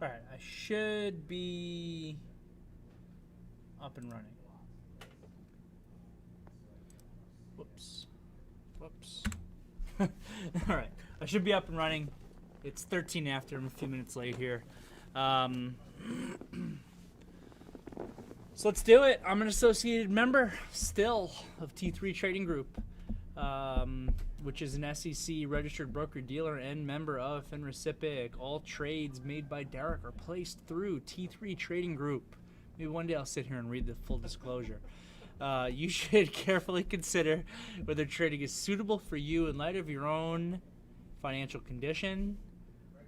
All right, I should be up and running. Whoops. All right, I should be up and running. It's 13 after. I'm a few minutes late here. So let's do it. I'm an associated member still of T3 Trading Group, which is an SEC registered broker-dealer and member of FINRA. All trades made by Derrick are placed through T3 Trading Group. Maybe one day I'll sit here and read the full disclosure. You should carefully consider whether trading is suitable for you in light of your own financial condition.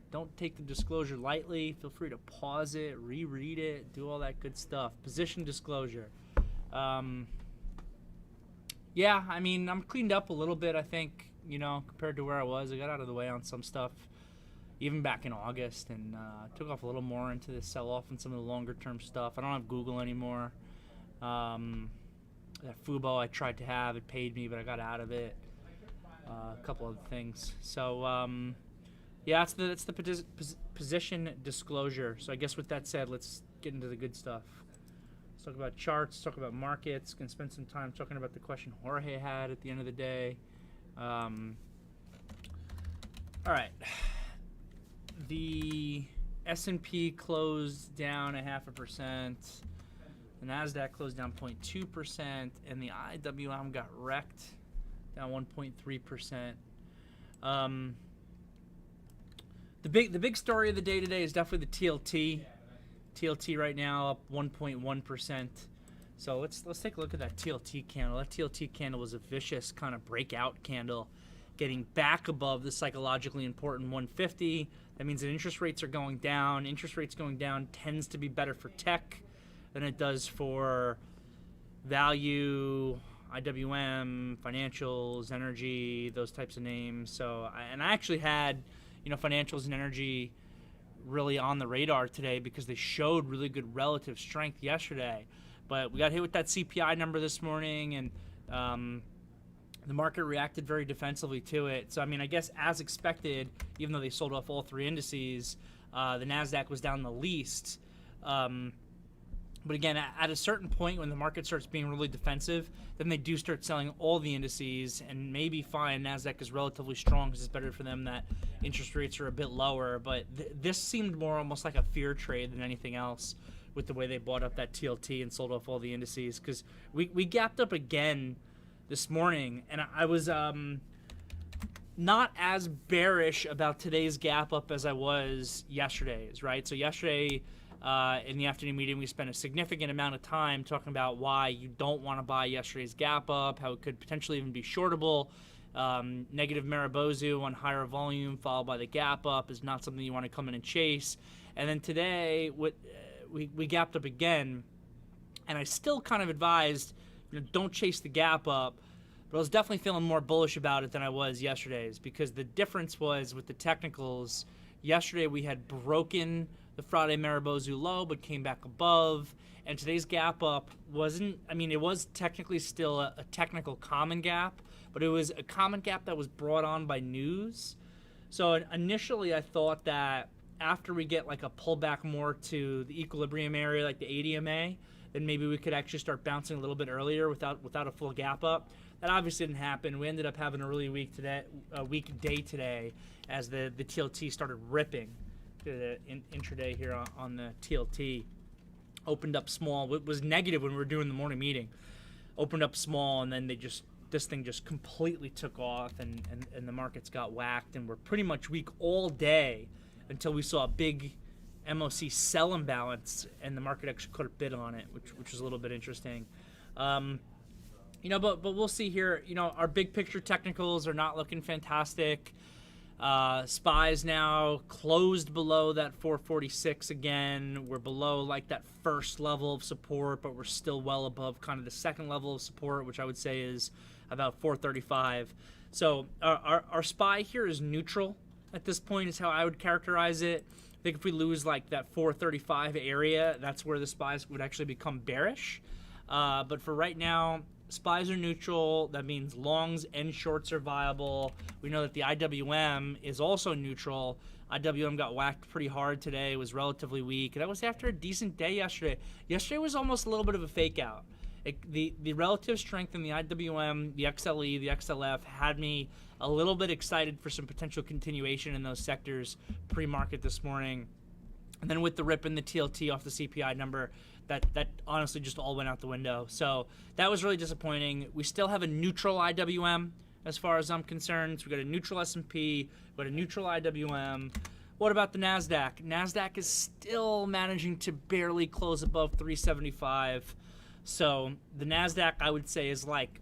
Don't take the disclosure lightly. Feel free to pause it, reread it, do all that good stuff. Position disclosure. Yeah, I mean, I'm cleaned up a little bit, I think, compared to where I was. I got out of the way on some stuff even back in August and took off a little more into the sell-off and some of the longer-term stuff. I don't have Google anymore. That Fubo I tried to have, it paid me, but I got out of it. A couple other things. So, yeah, that's the position disclosure. So I guess with that said, let's get into the good stuff. Let's talk about charts, talk about markets. Gonna spend some time talking about the question Jorge had at the end of the day. All right. The S&P closed down 0.5%. The NASDAQ closed down 0.2%, and the IWM got wrecked, down 1.3%. The big story of the day today is definitely the TLT. TLT right now up 1.1%. So let's take a look at that TLT candle. That TLT candle was a vicious kind of breakout candle, getting back above the psychologically important 150. That means that interest rates are going down. Interest rates going down tends to be better for tech than it does for value, IWM, financials, energy, those types of names. So, and I actually had, financials and energy really on the radar today because they showed really good relative strength yesterday. But we got hit with that CPI number this morning, and the market reacted very defensively to it. So, I mean, I guess as expected, even though they sold off all three indices, the NASDAQ was down the least. But again, at a certain point when the market starts being really defensive, then they do start selling all the indices, and maybe fine, NASDAQ is relatively strong because it's better for them that interest rates are a bit lower. But this seemed more almost like a fear trade than anything else with the way they bought up that TLT and sold off all the indices, because we gapped up again this morning, and I was not as bearish about today's gap up as I was yesterday's, right? So yesterday, in the afternoon meeting, we spent a significant amount of time talking about why you don't want to buy yesterday's gap up, how it could potentially even be shortable. Negative Maribozu on higher volume followed by the gap up is not something you want to come in and chase. And then today, we gapped up again, and I still kind of advised, don't chase the gap up. But I was definitely feeling more bullish about it than I was yesterday's, because the difference was with the technicals. Yesterday we had broken the Friday Maribozu low, but came back above. And today's gap up wasn't, it was technically still a technical common gap, but it was a common gap that was brought on by news. So initially I thought that after we get like a pullback more to the equilibrium area, like the ADMA, then maybe we could actually start bouncing a little bit earlier without a full gap up. That obviously didn't happen. We ended up having a really weak day today as the TLT started ripping. The intraday here on the TLT opened up small. It was negative when we were doing the morning meeting. Opened up small, and then this thing just completely took off, and the markets got whacked, and we're pretty much weak all day until we saw a big MOC sell imbalance, and the market actually could have bid on it, which was a little bit interesting. But we'll see here. Our big picture technicals are not looking fantastic. SPYs now closed below that 446 again. We're below like that first level of support, but we're still well above kind of the second level of support, which I would say is about 435. So our SPY here is neutral at this point, is how I would characterize it. I think if we lose like that 435 area, that's where the SPYs would actually become bearish. But for right now, SPYs are neutral. That means longs and shorts are viable. We know that the IWM is also neutral. IWM got whacked pretty hard today. It was relatively weak. That was after a decent day yesterday. Yesterday was almost a little bit of a fake out. The relative strength in the IWM, the XLE, the XLF had me a little bit excited for some potential continuation in those sectors pre-market this morning. And then with the rip in the TLT off the CPI number, that honestly just all went out the window. So that was really disappointing. We still have a neutral IWM as far as I'm concerned. So we got a neutral S&P, we got a neutral IWM. What about the NASDAQ? NASDAQ is still managing to barely close above 375. So the NASDAQ, I would say, is like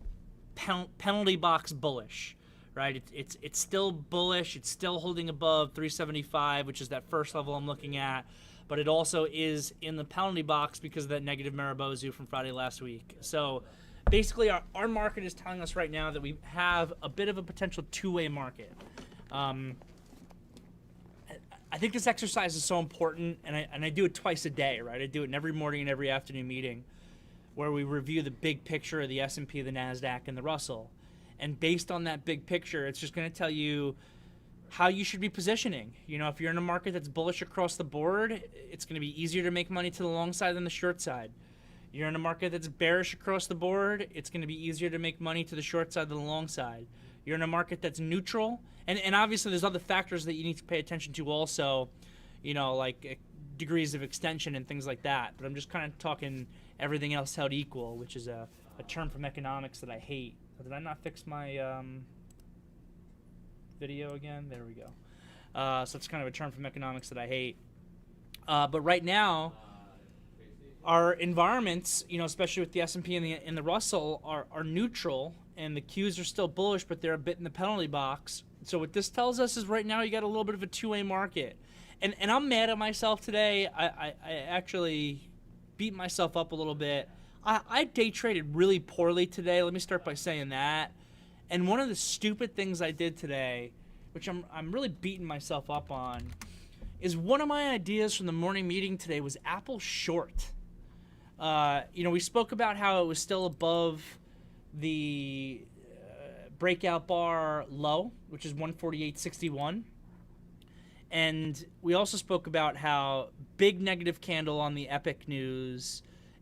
penalty box bullish, right? It's still bullish. It's still holding above 375, which is that first level I'm looking at. But it also is in the penalty box because of that negative Maribozu from Friday last week. So basically, our market is telling us right now that we have a bit of a potential two-way market. I think this exercise is so important, and I do it twice a day, right? I do it in every morning and every afternoon meeting, where we review the big picture of the S&P, the NASDAQ, and the Russell. And based on that big picture, it's just going to tell you how you should be positioning. You know, if you're in a market that's bullish across the board, it's going to be easier to make money to the long side than the short side. You're in a market that's bearish across the board, it's going to be easier to make money to the short side than the long side. You're in a market that's neutral, and obviously there's other factors that you need to pay attention to also, you know, like degrees of extension and things like that. But I'm just kind of talking everything else held equal, which is a term from economics that I hate. Did I not fix my video again? There we go. So it's kind of a term from economics that I hate. But right now, our environments, you know, especially with the S&P and the Russell, are neutral, and the Qs are still bullish, but they're a bit in the penalty box. So what this tells us is right now you got a little bit of a two-way market. And I'm mad at myself today. I actually beat myself up a little bit. I day traded really poorly today. Let me start by saying that. And one of the stupid things I did today, which I'm really beating myself up on, is one of my ideas from the morning meeting today was Apple short. You know, we spoke about how it was still above the breakout bar low, which is 148.61. And we also spoke about how big negative candle on the Epic news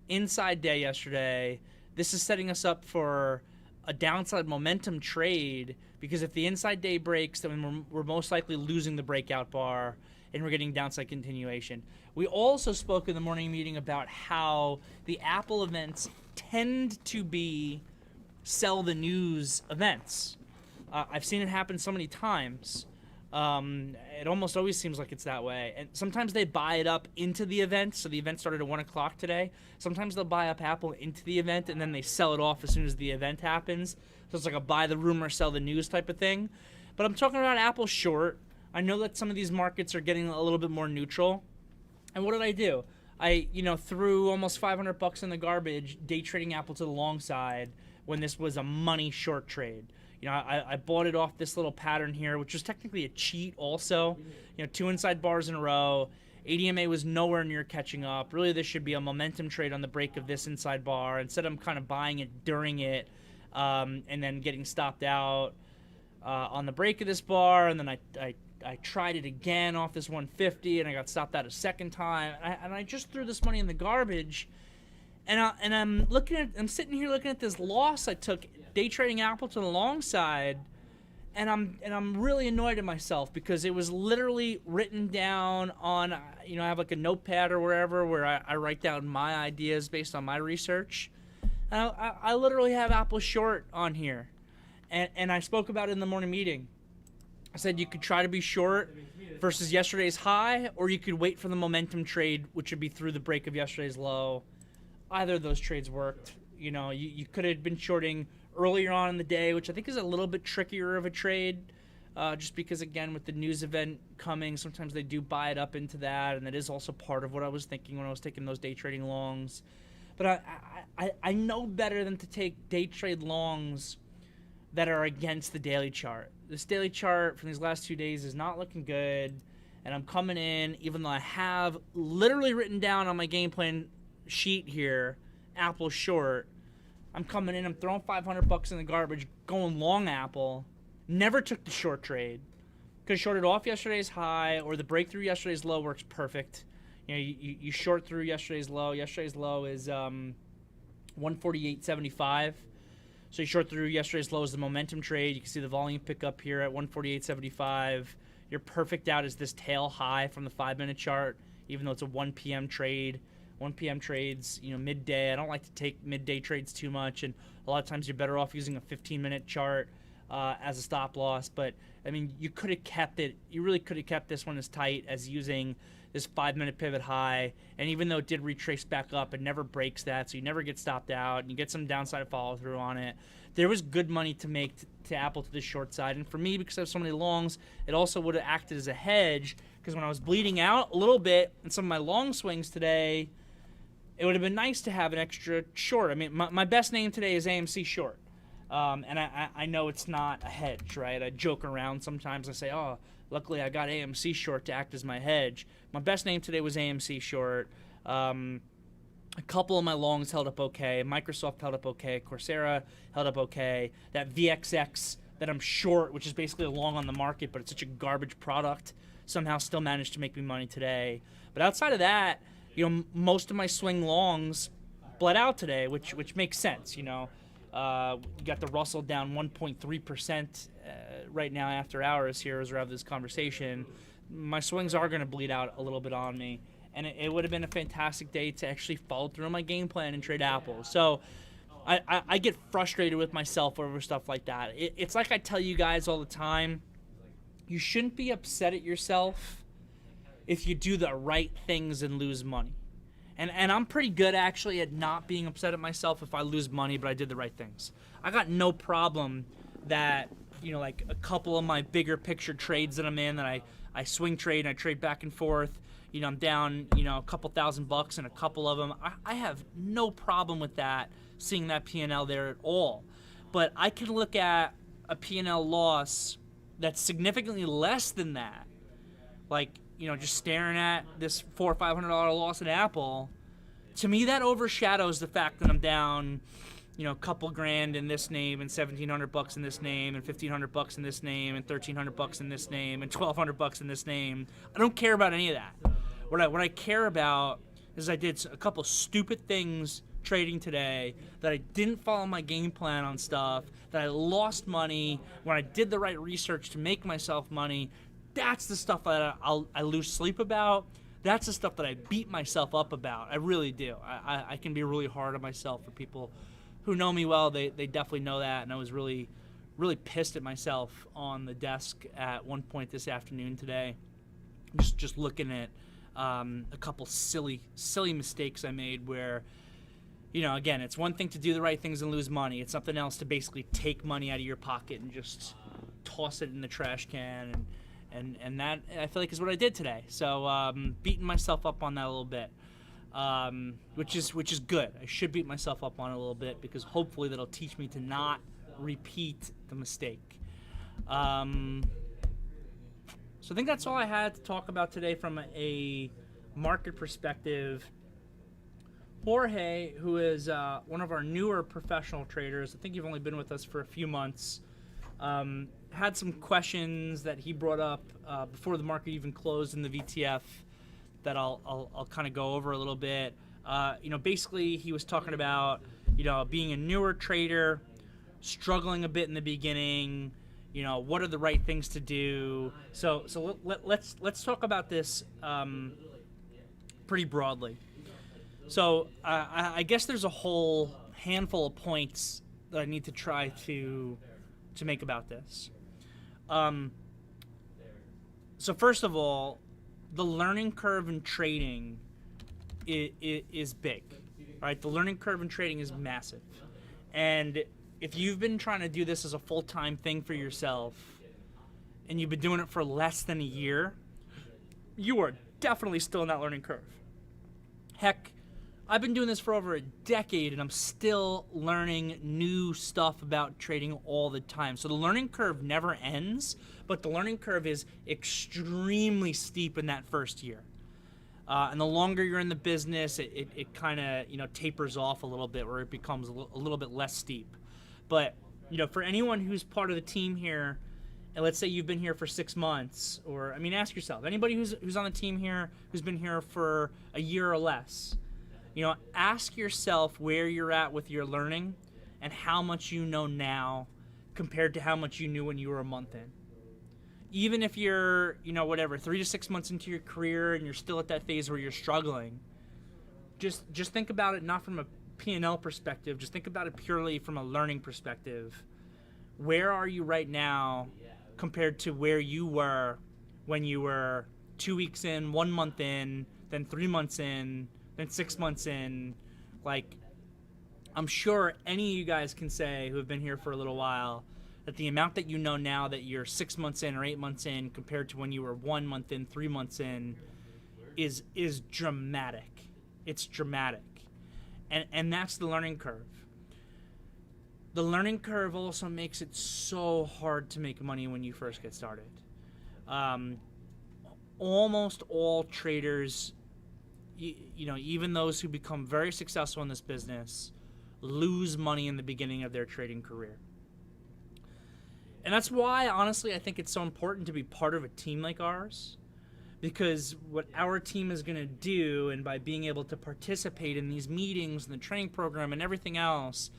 inside day yesterday. This is setting us up for a downside momentum trade, because if the inside day breaks, then we're most likely losing the breakout bar and we're getting downside continuation. We also spoke in the morning meeting about how the Apple events tend to be sell the news events. I've seen it happen so many times. It almost always seems like it's that way. And sometimes they buy it up into the event. So the event started at 1 o'clock today. Sometimes they'll buy up Apple into the event and then they sell it off as soon as the event happens. So it's like a buy the rumor, sell the news type of thing. But I'm talking about Apple short. I know that some of these markets are getting a little bit more neutral. And what did I do? I, threw almost $500 in the garbage day trading Apple to the long side when this was a money short trade. I bought it off this little pattern here, which was technically a cheat also. 2 inside bars in a row. ADMA was nowhere near catching up. Really, this should be a momentum trade on the break of this inside bar. Instead, I'm kind of buying it during it and then getting stopped out on the break of this bar. And then I tried it again off this 150, and I got stopped out a second time. And I just threw this money in the garbage. And I'm sitting here looking at this loss I took day trading Apple to the long side, and I'm really annoyed at myself because it was literally written down on, I have like a notepad or wherever where I write down my ideas based on my research. And I literally have Apple short on here, and I spoke about it in the morning meeting. I said you could try to be short versus yesterday's high, or you could wait for the momentum trade, which would be through the break of yesterday's low. Either of those trades worked. You could have been shorting earlier on in the day, which I think is a little bit trickier of a trade, just because, again, with the news event coming, sometimes they do buy it up into that, and that is also part of what I was thinking when I was taking those day trading longs. But I know better than to take day trade longs that are against the daily chart. This daily chart from these last 2 days is not looking good, and I'm coming in, even though I have literally written down on my game plan sheet here, Apple short. I'm coming in, I'm throwing $500 in the garbage, going long Apple. Never took the short trade. Could have shorted off yesterday's high, or the breakthrough yesterday's low works perfect. You know, you short through yesterday's low. Yesterday's low is 148.75. So you short through yesterday's low as the momentum trade. You can see the volume pick up here at 148.75. Your perfect out is this tail high from the 5-minute chart, even though it's a 1 p.m. trade. 1 p.m. trades, you know, midday. I don't like to take midday trades too much, and a lot of times you're better off using a 15-minute chart as a stop loss. But, I mean, you could have kept it. You really could have kept this one as tight as using this 5-minute pivot high. And even though it did retrace back up, it never breaks that, so you never get stopped out, and you get some downside follow-through on it. There was good money to make to Apple to the short side. And for me, because I have so many longs, it also would have acted as a hedge, because when I was bleeding out a little bit in some of my long swings today, it would have been nice to have an extra short. I mean, my best name today is AMC short. And I know it's not a hedge, right? I joke around sometimes. I say, oh, luckily I got AMC short to act as my hedge. My best name today was AMC short. A couple of my longs held up okay. Microsoft held up okay. Coursera held up okay. That VXX that I'm short, which is basically a long on the market, but it's such a garbage product, somehow still managed to make me money today. But outside of that, you know, most of my swing longs bled out today, which makes sense, you know. You got the Russell down 1.3% right now after hours here as we have this conversation. My swings are going to bleed out a little bit on me, and it would have been a fantastic day to actually follow through on my game plan and trade Apple. So I get frustrated with myself over stuff like that. It's like I tell you guys all the time, you shouldn't be upset at yourself if you do the right things and lose money. And I'm pretty good, actually, at not being upset at myself if I lose money, but I did the right things. I got no problem that, you know, like a couple of my bigger picture trades that I'm in, that I swing trade and I trade back and forth, you know, I'm down, you know, a couple $1,000 in a couple of them. I have no problem with that, seeing that P&L there at all. But I can look at a P&L loss that's significantly less than that, like, you know, just staring at this $400 or $500 loss at Apple. To me, that overshadows the fact that I'm down, you know, a couple grand in this name, and $1,700 in this name, and $1,500 in this name, and $1,300 in this name, and $1,200 in this name. I don't care about any of that. What I care about is I did a couple stupid things trading today, that I didn't follow my game plan on stuff, that I lost money when I did the right research to make myself money. That's the stuff that I lose sleep about. That's the stuff that I beat myself up about. I really do. I can be really hard on myself. For people who know me well, they definitely know that. And I was really, really pissed at myself on the desk at one point this afternoon today. Just looking at a couple silly mistakes I made where, you know, again, it's one thing to do the right things and lose money. It's something else to basically take money out of your pocket and just toss it in the trash can. And that, I feel like, is what I did today. So beating myself up on that a little bit, which is good. I should beat myself up on it a little bit, because hopefully that'll teach me to not repeat the mistake. So I think that's all I had to talk about today from a market perspective. Jorge, who is one of our newer professional traders, I think you've only been with us for a few months, had some questions that he brought up before the market even closed in the VTF that I'll kind of go over a little bit. You know, basically he was talking about, you know, being a newer trader, struggling a bit in the beginning. You know, what are the right things to do? So let's talk about this pretty broadly. So I guess there's a whole handful of points that I need to try to make about this. So first of all, the learning curve in trading is big, right? The learning curve in trading is massive. And if you've been trying to do this as a full-time thing for yourself, and you've been doing it for less than a year, you are definitely still in that learning curve. Heck, I've been doing this for over a decade, and I'm still learning new stuff about trading all the time. So the learning curve never ends, but the learning curve is extremely steep in that first year. And the longer you're in the business, it kind of, you know, tapers off a little bit, where it becomes a little bit less steep. But, you know, for anyone who's part of the team here and let's say you've been here for 6 months, or, I mean, ask yourself, anybody who's on the team here who's been here for a year or less, you know, ask yourself where you're at with your learning and how much you know now compared to how much you knew when you were a month in. Even if you're, you know, whatever, 3 to 6 months into your career and you're still at that phase where you're struggling, just think about it not from a P&L perspective, just think about it purely from a learning perspective. Where are you right now compared to where you were when you were 2 weeks in, 1 month in, then 3 months in, then 6 months in? Like, I'm sure any of you guys can say who have been here for a little while that the amount that you know now that you're 6 months in or 8 months in compared to when you were 1 month in, 3 months in is dramatic. It's dramatic. And that's the learning curve. The learning curve also makes it so hard to make money when you first get started. Almost all traders, you know, even those who become very successful in this business, lose money in the beginning of their trading career. And that's why, honestly, I think it's so important to be part of a team like ours, because what our team is going to do, and by being able to participate in these meetings and the training program and everything else,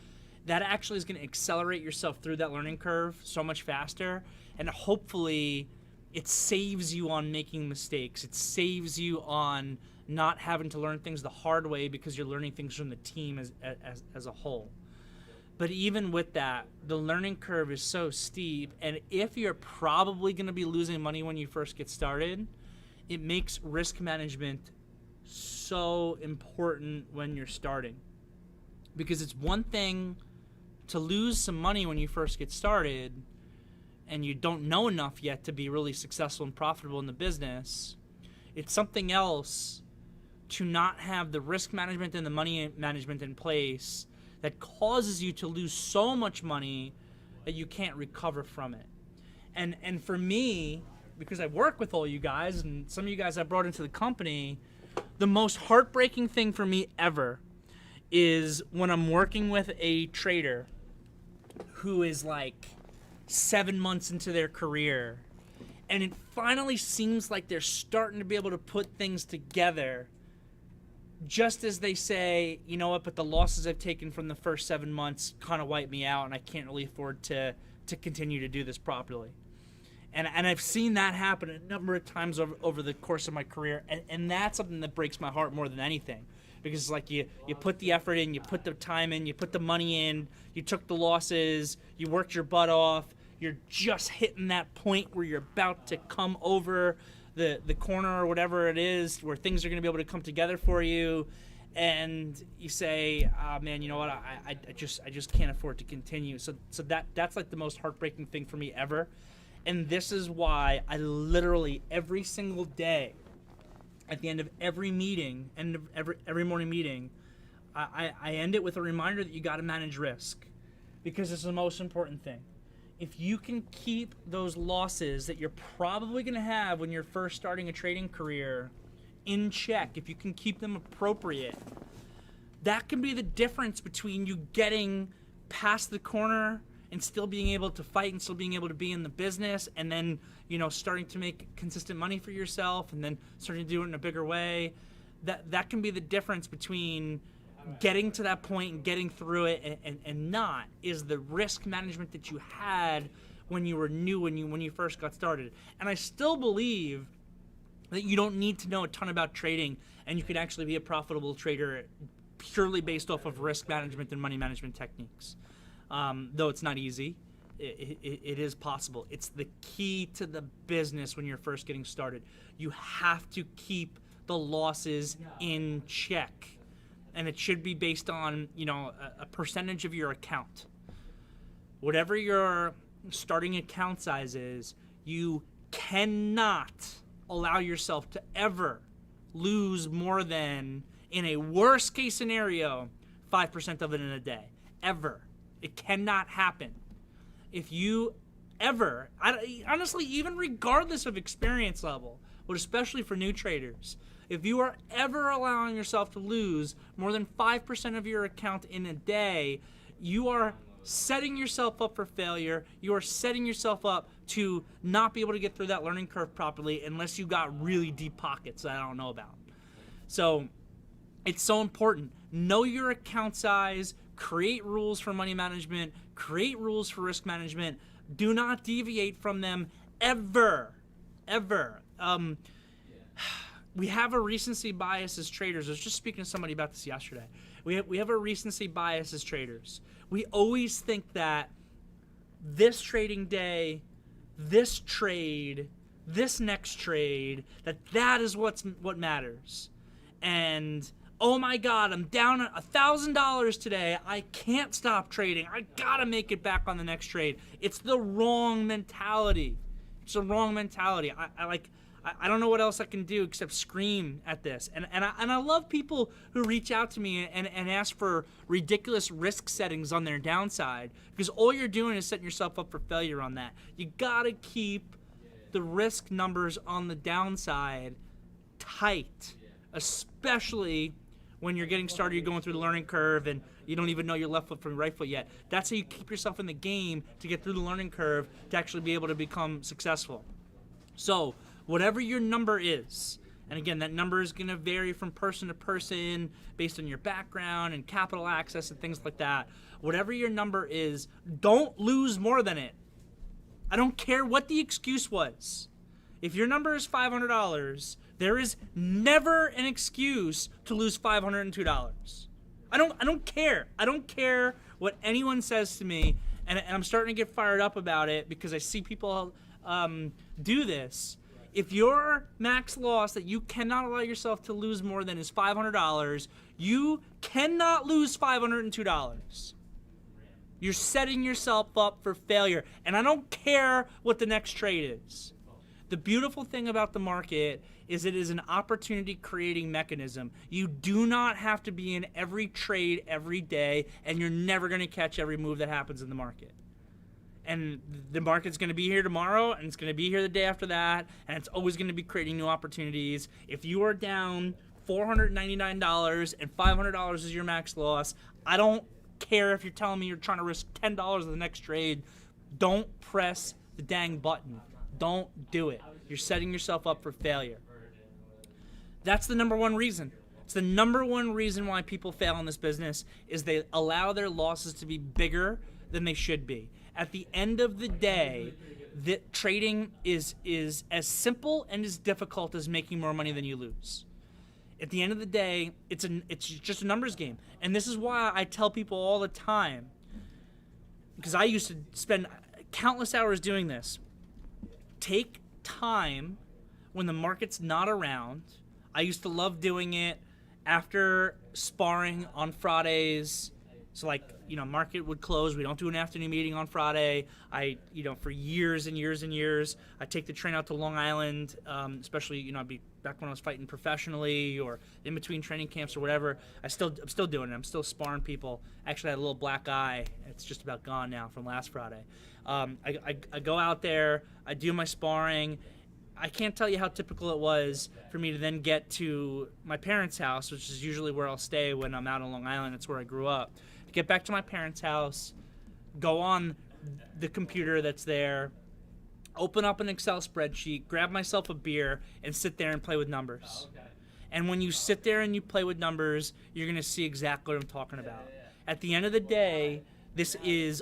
that actually is going to accelerate yourself through that learning curve so much faster, and hopefully it saves you on making mistakes. It saves you on not having to learn things the hard way because you're learning things from the team as a whole. But even with that, the learning curve is so steep, and if you're probably going to be losing money when you first get started, it makes risk management so important when you're starting. Because it's one thing to lose some money when you first get started and you don't know enough yet to be really successful and profitable in the business. It's something else to not have the risk management and the money management in place that causes you to lose so much money that you can't recover from it. And for me, because I work with all you guys and some of you guys I brought into the company, the most heartbreaking thing for me ever is when I'm working with a trader who is like 7 months into their career, and it finally seems like they're starting to be able to put things together, just as they say, you know what, but the losses I've taken from the first 7 months kind of wipe me out and I can't really afford to continue to do this properly. And I've seen that happen a number of times over the course of my career, and that's something that breaks my heart more than anything. Because it's like you put the effort in, you put the time in, you put the money in, you took the losses, you worked your butt off, you're just hitting that point where you're about to come over the corner or whatever it is, where things are going to be able to come together for you, and you say, oh, man, you know what, I just can't afford to continue. So that's like the most heartbreaking thing for me ever. And this is why I literally every single day, at the end of every meeting, every morning meeting, I end it with a reminder that you got to manage risk, because it's the most important thing. If you can keep those losses that you're probably going to have when you're first starting a trading career in check, if you can keep them appropriate, that can be the difference between you getting past the corner and still being able to fight and still being able to be in the business, and then, you know, starting to make consistent money for yourself and then starting to do it in a bigger way. That can be the difference between getting to that point and getting through it and not, is the risk management that you had when you were new, when you first got started. And I still believe that you don't need to know a ton about trading, and you could actually be a profitable trader purely based off of risk management and money management techniques. Though it's not easy, it is possible. It's the key to the business when you're first getting started. You have to keep the losses in check, and it should be based on, you know, a percentage of your account. Whatever your starting account size is, you cannot allow yourself to ever lose more than, in a worst case scenario, 5% of it in a day. Ever. It cannot happen. If you ever, honestly, even regardless of experience level, but especially for new traders, if you are ever allowing yourself to lose more than 5% of your account in a day, you are setting yourself up for failure. You are setting yourself up to not be able to get through that learning curve properly unless you got really deep pockets that I don't know about. So it's so important. Know your account size, create rules for money management, create rules for risk management. Do not deviate from them ever. We have a recency bias as traders. I was just speaking to somebody about this yesterday. We have a recency bias as traders. We always think that this trading day, this trade, this next trade, that is what matters. And oh my God, I'm down $1,000 today. I can't stop trading. I gotta make it back on the next trade. It's the wrong mentality. It's the wrong mentality. I don't know what else I can do except scream at this. And I love people who reach out to me and ask for ridiculous risk settings on their downside, because all you're doing is setting yourself up for failure on that. You gotta keep the risk numbers on the downside tight, especially when you're getting started, you're going through the learning curve and you don't even know your left foot from your right foot yet. That's how you keep yourself in the game to get through the learning curve to actually be able to become successful. So whatever your number is, and again, that number is going to vary from person to person based on your background and capital access and things like that. Whatever your number is, don't lose more than it. I don't care what the excuse was. If your number is $500, there is never an excuse to lose $502. I don't care. I don't care what anyone says to me, and I'm starting to get fired up about it because I see people do this. If your max loss that you cannot allow yourself to lose more than is $500, you cannot lose $502. You're setting yourself up for failure, and I don't care what the next trade is. The beautiful thing about the market is it is an opportunity creating mechanism. You do not have to be in every trade every day, and you're never going to catch every move that happens in the market. And the market's going to be here tomorrow, and it's going to be here the day after that, and it's always going to be creating new opportunities. If you are down $499 and $500 is your max loss, I don't care if you're telling me you're trying to risk $10 of the next trade. Don't press the dang button. Don't do it. You're setting yourself up for failure. That's the number one reason. It's the number one reason why people fail in this business is they allow their losses to be bigger than they should be. At the end of the day, trading is as simple and as difficult as making more money than you lose. At the end of the day, it's just a numbers game. And this is why I tell people all the time, because I used to spend countless hours doing this. Take time when the market's not around. I used to love doing it after sparring on Fridays. So market would close. We don't do an afternoon meeting on Friday. For years and years and years, I take the train out to Long Island, especially, I'd be back when I was fighting professionally or in between training camps or whatever. I'm still doing it. I'm still sparring people. Actually, I had a little black eye. It's just about gone now from last Friday. I go out there. I do my sparring. I can't tell you how typical it was for me to then get to my parents' house, which is usually where I'll stay when I'm out on Long Island. It's where I grew up. To get back to my parents' house, go on the computer that's there, open up an Excel spreadsheet, grab myself a beer, and sit there and play with numbers. And when you sit there and you play with numbers, you're going to see exactly what I'm talking about. At the end of the day, this is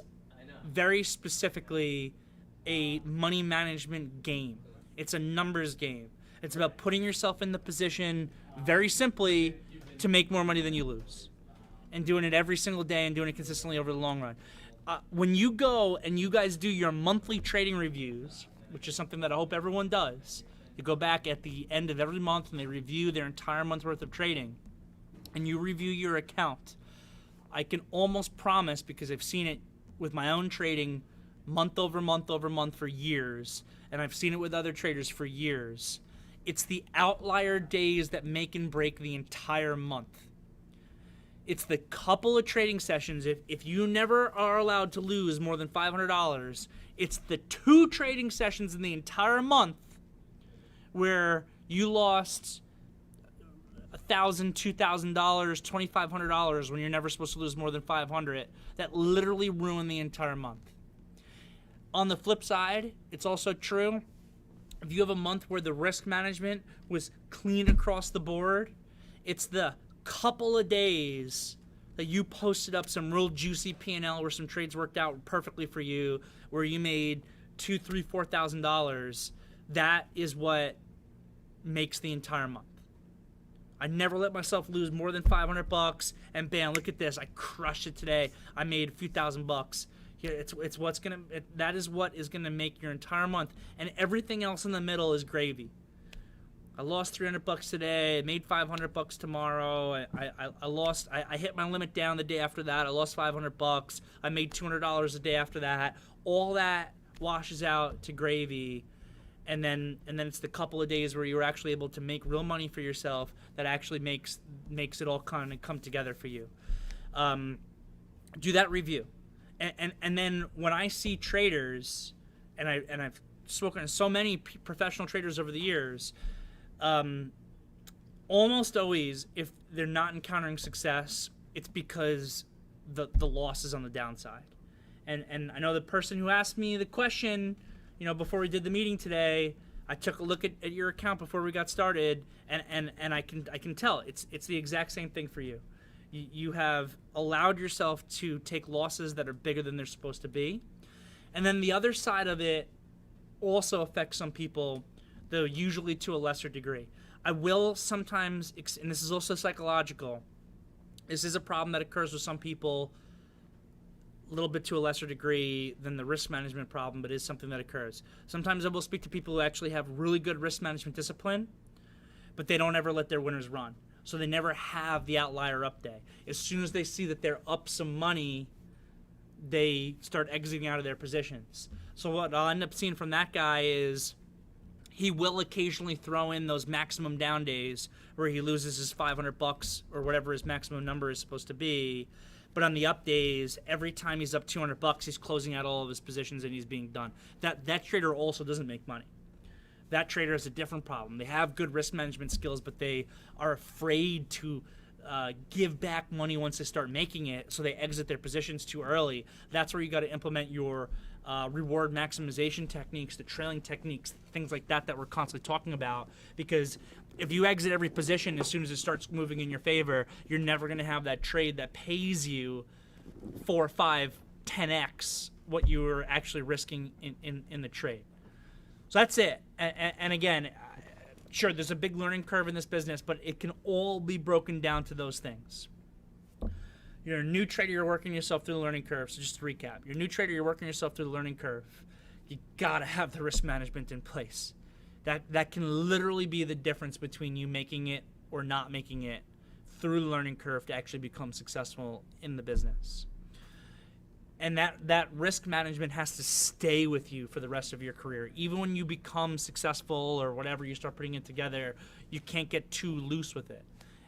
very specifically a money management game. It's a numbers game. It's about putting yourself in the position, very simply, to make more money than you lose. And doing it every single day and doing it consistently over the long run. When you go and you guys do your monthly trading reviews, which is something that I hope everyone does, you go back at the end of every month and they review their entire month's worth of trading, and you review your account, I can almost promise, because I've seen it with my own trading month over month over month for years, and I've seen it with other traders for years, it's the outlier days that make and break the entire month. It's the couple of trading sessions. If you never are allowed to lose more than $500, it's the 2 trading sessions in the entire month where you lost $1,000, $2,000, $2,500 when you're never supposed to lose more than 500. That literally ruin the entire month. On the flip side, it's also true. If you have a month where the risk management was clean across the board, it's the couple of days that you posted up some real juicy P&L where some trades worked out perfectly for you, where you made $2,000, $3,000, $4,000. That is what makes the entire month. I never let myself lose more than $500, and bam, look at this! I crushed it today. I made a few $1,000. Yeah, that is what is gonna make your entire month, and everything else in the middle is gravy. I lost $300 today. I made $500 tomorrow. I hit my limit down the day after that. I lost $500. I made $200 a day after that. All that washes out to gravy. And then it's the couple of days where you're actually able to make real money for yourself that actually makes it all kind of come together for you. Do that review, and then when I see traders, and I've spoken to so many professional traders over the years, almost always if they're not encountering success, it's because the loss is on the downside. And I know the person who asked me the question, before we did the meeting today, I took a look at your account before we got started, and I can tell it's the exact same thing for you. You have allowed yourself to take losses that are bigger than they're supposed to be. And then the other side of it also affects some people, though usually to a lesser degree. I will sometimes, and this is also psychological, this is a problem that occurs with some people a little bit to a lesser degree than the risk management problem, but is something that occurs. Sometimes I will speak to people who actually have really good risk management discipline, but they don't ever let their winners run. So they never have the outlier up day. As soon as they see that they're up some money, they start exiting out of their positions. So what I'll end up seeing from that guy is he will occasionally throw in those maximum down days where he loses his $500 or whatever his maximum number is supposed to be. But on the up days, every time he's up $200, he's closing out all of his positions and he's being done. That trader also doesn't make money. That trader has a different problem. They have good risk management skills, but they are afraid to give back money once they start making it, so they exit their positions too early. That's where you got to implement your reward maximization techniques, the trailing techniques, things like that we're constantly talking about. Because if you exit every position as soon as it starts moving in your favor, you're never going to have that trade that pays you 4, 5, 10x what you were actually risking in the trade. So that's it. And again, sure, there's a big learning curve in this business, but it can all be broken down to those things. You're a new trader, you're working yourself through the learning curve. So just to recap, you're a new trader, you're working yourself through the learning curve. You gotta have the risk management in place. That can literally be the difference between you making it or not making it through the learning curve to actually become successful in the business. And that risk management has to stay with you for the rest of your career. Even when you become successful or whatever, you start putting it together, you can't get too loose with it.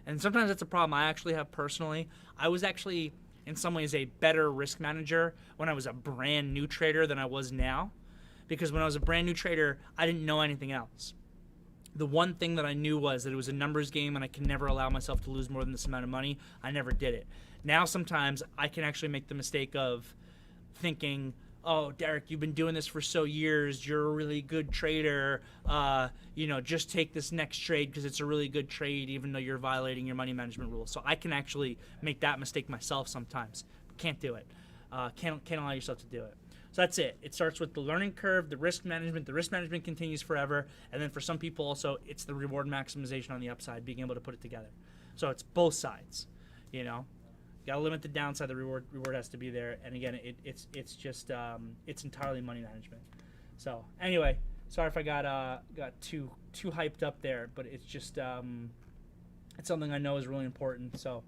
And sometimes that's a problem I actually have personally. I was actually, in some ways, a better risk manager when I was a brand new trader than I was now. Because when I was a brand new trader, I didn't know anything else. The one thing that I knew was that it was a numbers game and I can never allow myself to lose more than this amount of money. I never did it. Now sometimes I can actually make the mistake of thinking, oh, Derrick, you've been doing this for so years. You're a really good trader. Just take this next trade because it's a really good trade, even though you're violating your money management rules. So I can actually make that mistake myself sometimes. Can't do it. Can't allow yourself to do it. So that's it. It starts with the learning curve, the risk management. The risk management continues forever. And then for some people also, it's the reward maximization on the upside, being able to put it together. So it's both sides, Got to limit the downside. The reward has to be there. And again, it's just it's entirely money management. So anyway, sorry if I got too hyped up there, but it's just it's something I know is really important. So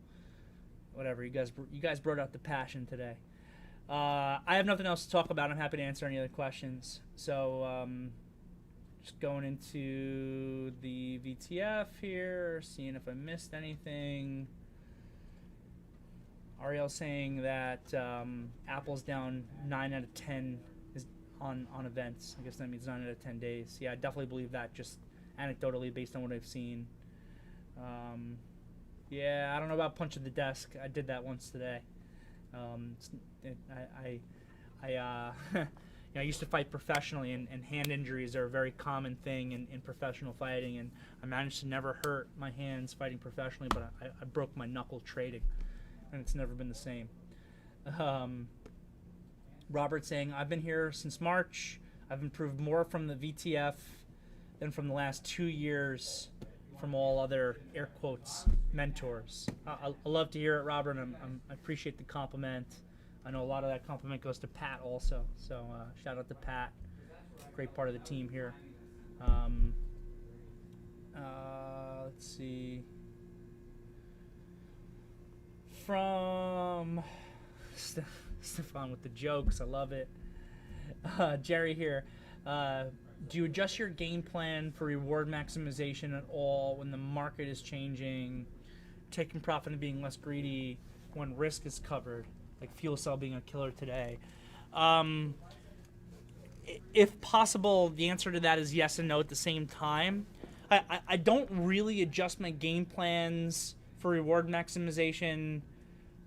whatever, you guys brought out the passion today. I have nothing else to talk about. I'm happy to answer any other questions. So just going into the VTF here, seeing if I missed anything. Ariel's saying that Apple's down 9 out of 10 is on events. I guess that means 9 out of 10 days. Yeah, I definitely believe that, just anecdotally based on what I've seen. Yeah, I don't know about punching the desk. I did that once today. It's- I used to fight professionally, and hand injuries are a very common thing in professional fighting, and I managed to never hurt my hands fighting professionally, but I broke my knuckle trading, and it's never been the same. Robert saying, I've been here since March. I've improved more from the VTF than from the last 2 years from all other, air quotes, mentors. I love to hear it, Robert. I appreciate the compliment. I know a lot of that compliment goes to Pat also. So shout out to Pat. Great part of the team here. Let's see. From Stefan with the jokes. I love it. Jerry here. Do you adjust your game plan for reward maximization at all when the market is changing, taking profit and being less greedy when risk is covered, like fuel cell being a killer today? If possible, the answer to that is yes and no at the same time. I don't really adjust my game plans for reward maximization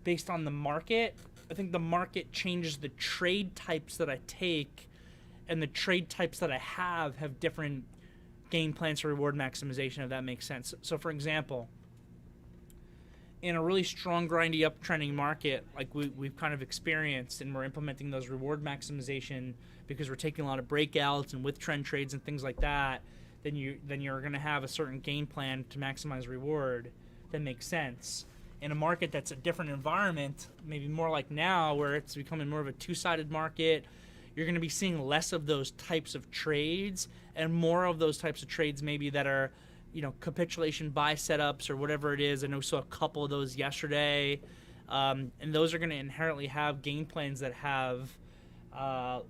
based on the market. I think the market changes the trade types that I take, and the trade types that I have different game plans for reward maximization, if that makes sense. So for example, in a really strong, grindy, uptrending market like we've kind of experienced, and we're implementing those reward maximization because we're taking a lot of breakouts and with trend trades and things like that, then you're going to have a certain game plan to maximize reward that makes sense. In a market that's a different environment, maybe more like now, where it's becoming more of a two-sided market, you're going to be seeing less of those types of trades and more of those types of trades maybe that are, capitulation buy setups or whatever it is. I know we saw a couple of those yesterday. And those are going to inherently have game plans that have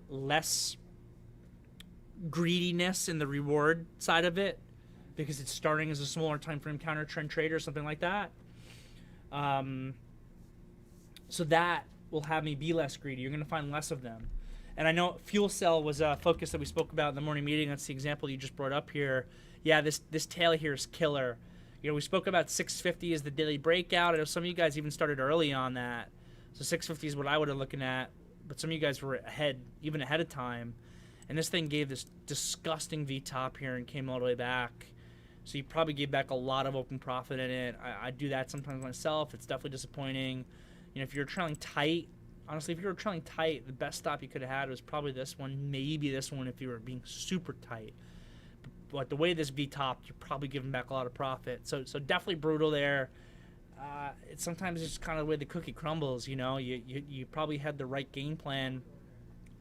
less greediness in the reward side of it because it's starting as a smaller time frame counter trend trade or something like that. So that will have me be less greedy. You're going to find less of them. And I know fuel cell was a focus that we spoke about in the morning meeting. That's the example you just brought up here. Yeah, this tail here is killer. We spoke about 650 as the daily breakout. I know some of you guys even started early on that. So 650 is what I would have looking at. But some of you guys were even ahead of time. And this thing gave this disgusting V-top here and came all the way back. So you probably gave back a lot of open profit in it. I do that sometimes myself. It's definitely disappointing. If you're trailing tight, honestly, if you were trailing tight, the best stop you could have had was probably this one, maybe this one if you were being super tight. But the way this V-topped, you're probably giving back a lot of profit. So definitely brutal there. Sometimes it's just kind of the way the cookie crumbles, You probably had the right game plan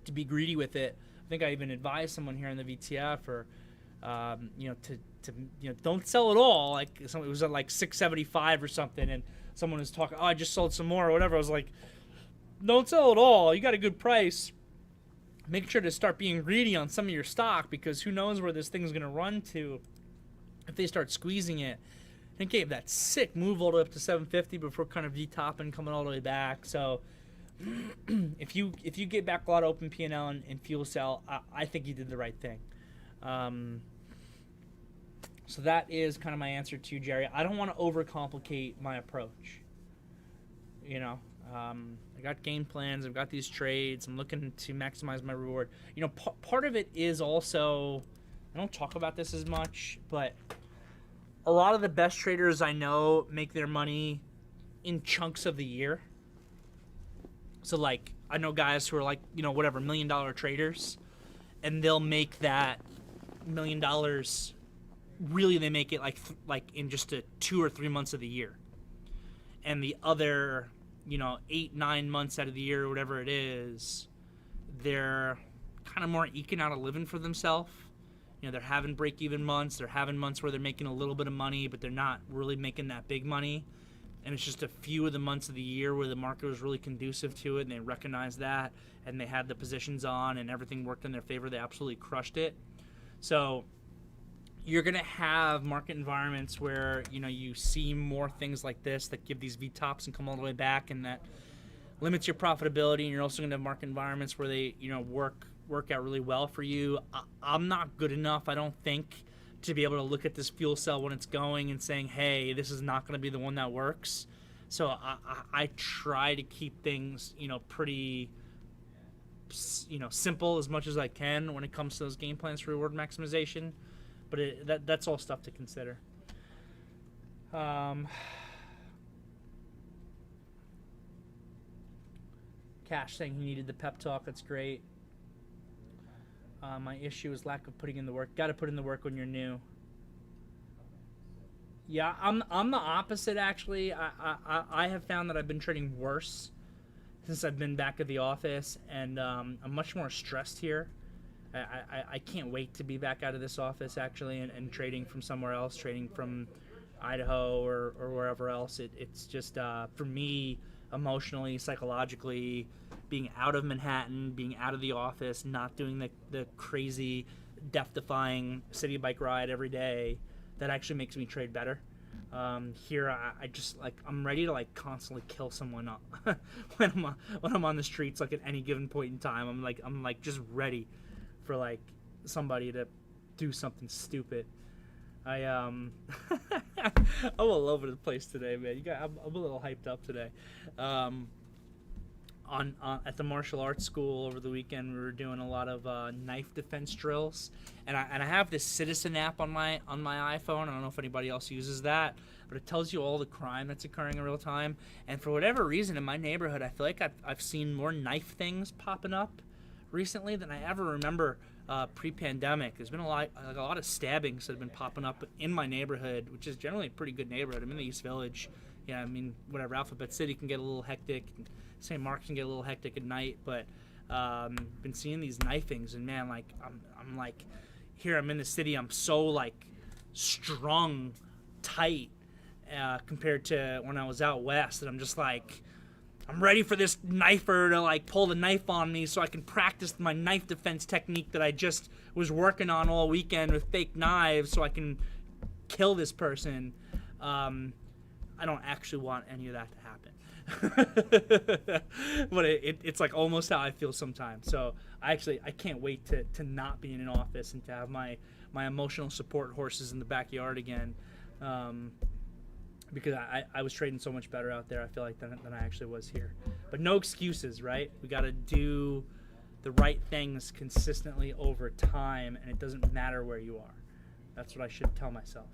to be greedy with it. I think I even advised someone here in the VTF or, don't sell it all. Like it was at like 675 or something, and someone was talking, I just sold some more or whatever. I was like, don't sell it all. You got a good price. Make sure to start being greedy on some of your stock because who knows where this thing's going to run to if they start squeezing it. And it gave that sick move all the way up to 750 before kind of V-topping, coming all the way back. So if you get back a lot of open P&L and fuel cell, I think you did the right thing. So that is kind of my answer to you, Jerry. I don't want to overcomplicate my approach. I got game plans. I've got these trades. I'm looking to maximize my reward. Part of it is also, I don't talk about this as much, but a lot of the best traders I know make their money in chunks of the year. So, I know guys who are $1 million traders, and they'll make that $1 million. Really, they make it in just 2 or 3 months of the year, and the other 8-9 months out of the year or whatever it is, they're kind of more eking out a living for themselves. They're having break-even months. They're having months where they're making a little bit of money, but they're not really making that big money. And it's just a few of the months of the year where the market was really conducive to it, and they recognized that, and they had the positions on, and everything worked in their favor. They absolutely crushed it. So you're going to have market environments where, you see more things like this that give these V-tops and come all the way back, and that limits your profitability. And you're also going to have market environments where they, work out really well for you. I'm not good enough, I don't think, to be able to look at this fuel cell when it's going and saying, hey, this is not going to be the one that works. So I try to keep things, pretty, simple as much as I can when it comes to those game plans for reward maximization. But that's all stuff to consider. Cash saying he needed the pep talk. That's great. My issue is lack of putting in the work. Got to put in the work when you're new. Yeah, I'm the opposite, actually. I have found that I've been trading worse since I've been back at the office, and I'm much more stressed here. I can't wait to be back out of this office, actually, and trading from somewhere else, trading from Idaho or wherever else. It's just, for me, emotionally, psychologically, being out of Manhattan, being out of the office, not doing the crazy, death-defying city bike ride every day, that actually makes me trade better. Here, I just, I'm ready to, constantly kill someone when I'm on the streets, at any given point in time. I'm just ready for, somebody to do something stupid. I'm all over the place today, man. I'm a little hyped up today. At the martial arts school over the weekend, we were doing a lot of knife defense drills, and I have this Citizen app on my iPhone. I don't know if anybody else uses that, but it tells you all the crime that's occurring in real time. And for whatever reason, in my neighborhood, I feel like I've seen more knife things popping up recently than I ever remember pre-pandemic. There's been a lot of stabbings that have been popping up in my neighborhood, which is generally a pretty good neighborhood. I'm in the East Village. Yeah, I mean, whatever. Alphabet City can get a little hectic. St. Mark's can get a little hectic at night, but been seeing these knifings, and man, I'm here I'm in the city, I'm so strung tight compared to when I was out west, and I'm just I'm ready for this knifer to pull the knife on me so I can practice my knife defense technique that I just was working on all weekend with fake knives so I can kill this person. I don't actually want any of that to happen. But it's almost how I feel sometimes. So I can't wait to not be in an office and to have my emotional support horses in the backyard again, because I was trading so much better out there, I feel than I actually was here. But no excuses, right? We got to do the right things consistently over time, and it doesn't matter where you are. That's what I should tell myself.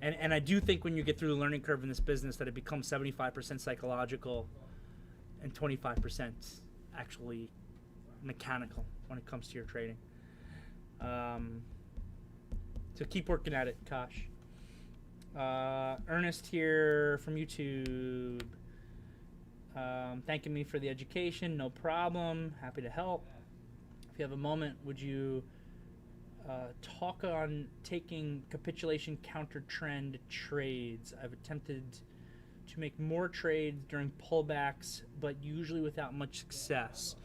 And I do think when you get through the learning curve in this business that it becomes 75% psychological and 25% actually mechanical when it comes to your trading. So keep working at it, Kosh. Ernest here from YouTube. Thanking me for the education. No problem. Happy to help. If you have a moment, would you talk on taking capitulation counter trend trades? I've attempted to make more trades during pullbacks, but usually without much success.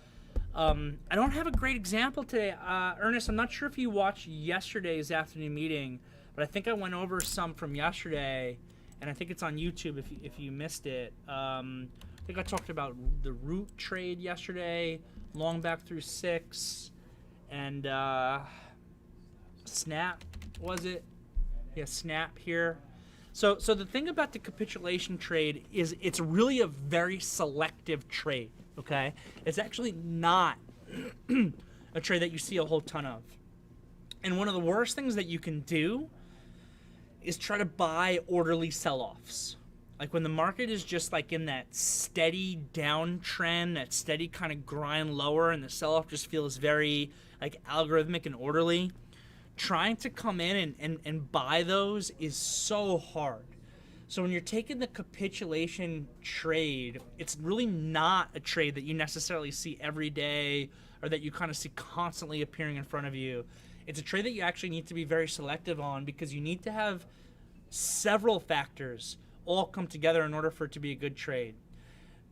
I don't have a great example today. Ernest, I'm not sure if you watched yesterday's afternoon meeting, but I think I went over some from yesterday, and I think it's on YouTube if you missed it. I think I talked about the root trade yesterday, long back through 6, and snap, was it? Yeah, snap here. So the thing about the capitulation trade is it's really a very selective trade, okay? It's actually not a trade that you see a whole ton of. And one of the worst things that you can do is try to buy orderly sell-offs. Like when the market is just in that steady downtrend, that steady kind of grind lower, and the sell-off just feels very algorithmic and orderly. Trying to come in and buy those is so hard. So when you're taking the capitulation trade, it's really not a trade that you necessarily see every day or that you kind of see constantly appearing in front of you. It's a trade that you actually need to be very selective on because you need to have several factors all come together in order for it to be a good trade.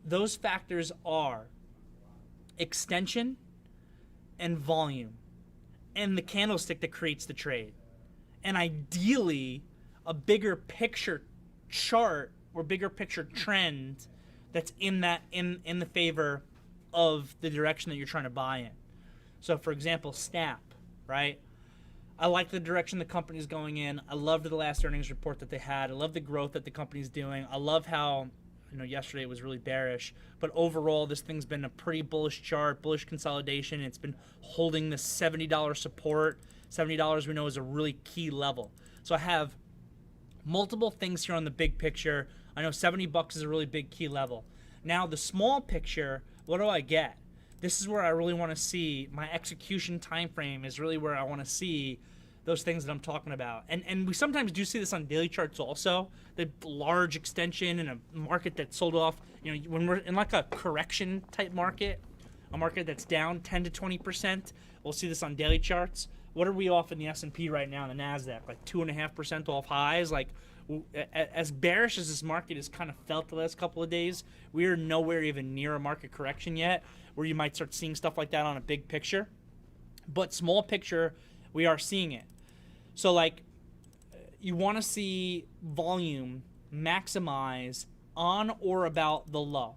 Those factors are extension and volume, and the candlestick that creates the trade. And ideally, a bigger picture chart or bigger picture trend that's in the favor of the direction that you're trying to buy in. So for example, snap, right? I like the direction the company's going in. I loved the last earnings report that they had. I love the growth that the company's doing. I love how, yesterday it was really bearish, but overall this thing's been a pretty bullish chart, bullish consolidation. It's been holding the $70 support. $70 we know is a really key level. So I have multiple things here on the big picture. I know $70 is a really big key level. Now the small picture, what do I get? This is where I really want to see my execution time frame is really where I want to see those things that I'm talking about. And we sometimes do see this on daily charts also, the large extension in a market that sold off, when we're in like a correction type market, a market that's down 10 to 20%, we'll see this on daily charts. What are we off in the S&P right now in the NASDAQ? Like 2.5% off highs. Like, as bearish as this market has kind of felt the last couple of days, we are nowhere even near a market correction yet where you might start seeing stuff like that on a big picture. But small picture, we are seeing it. So like, you want to see volume maximize on or about the low.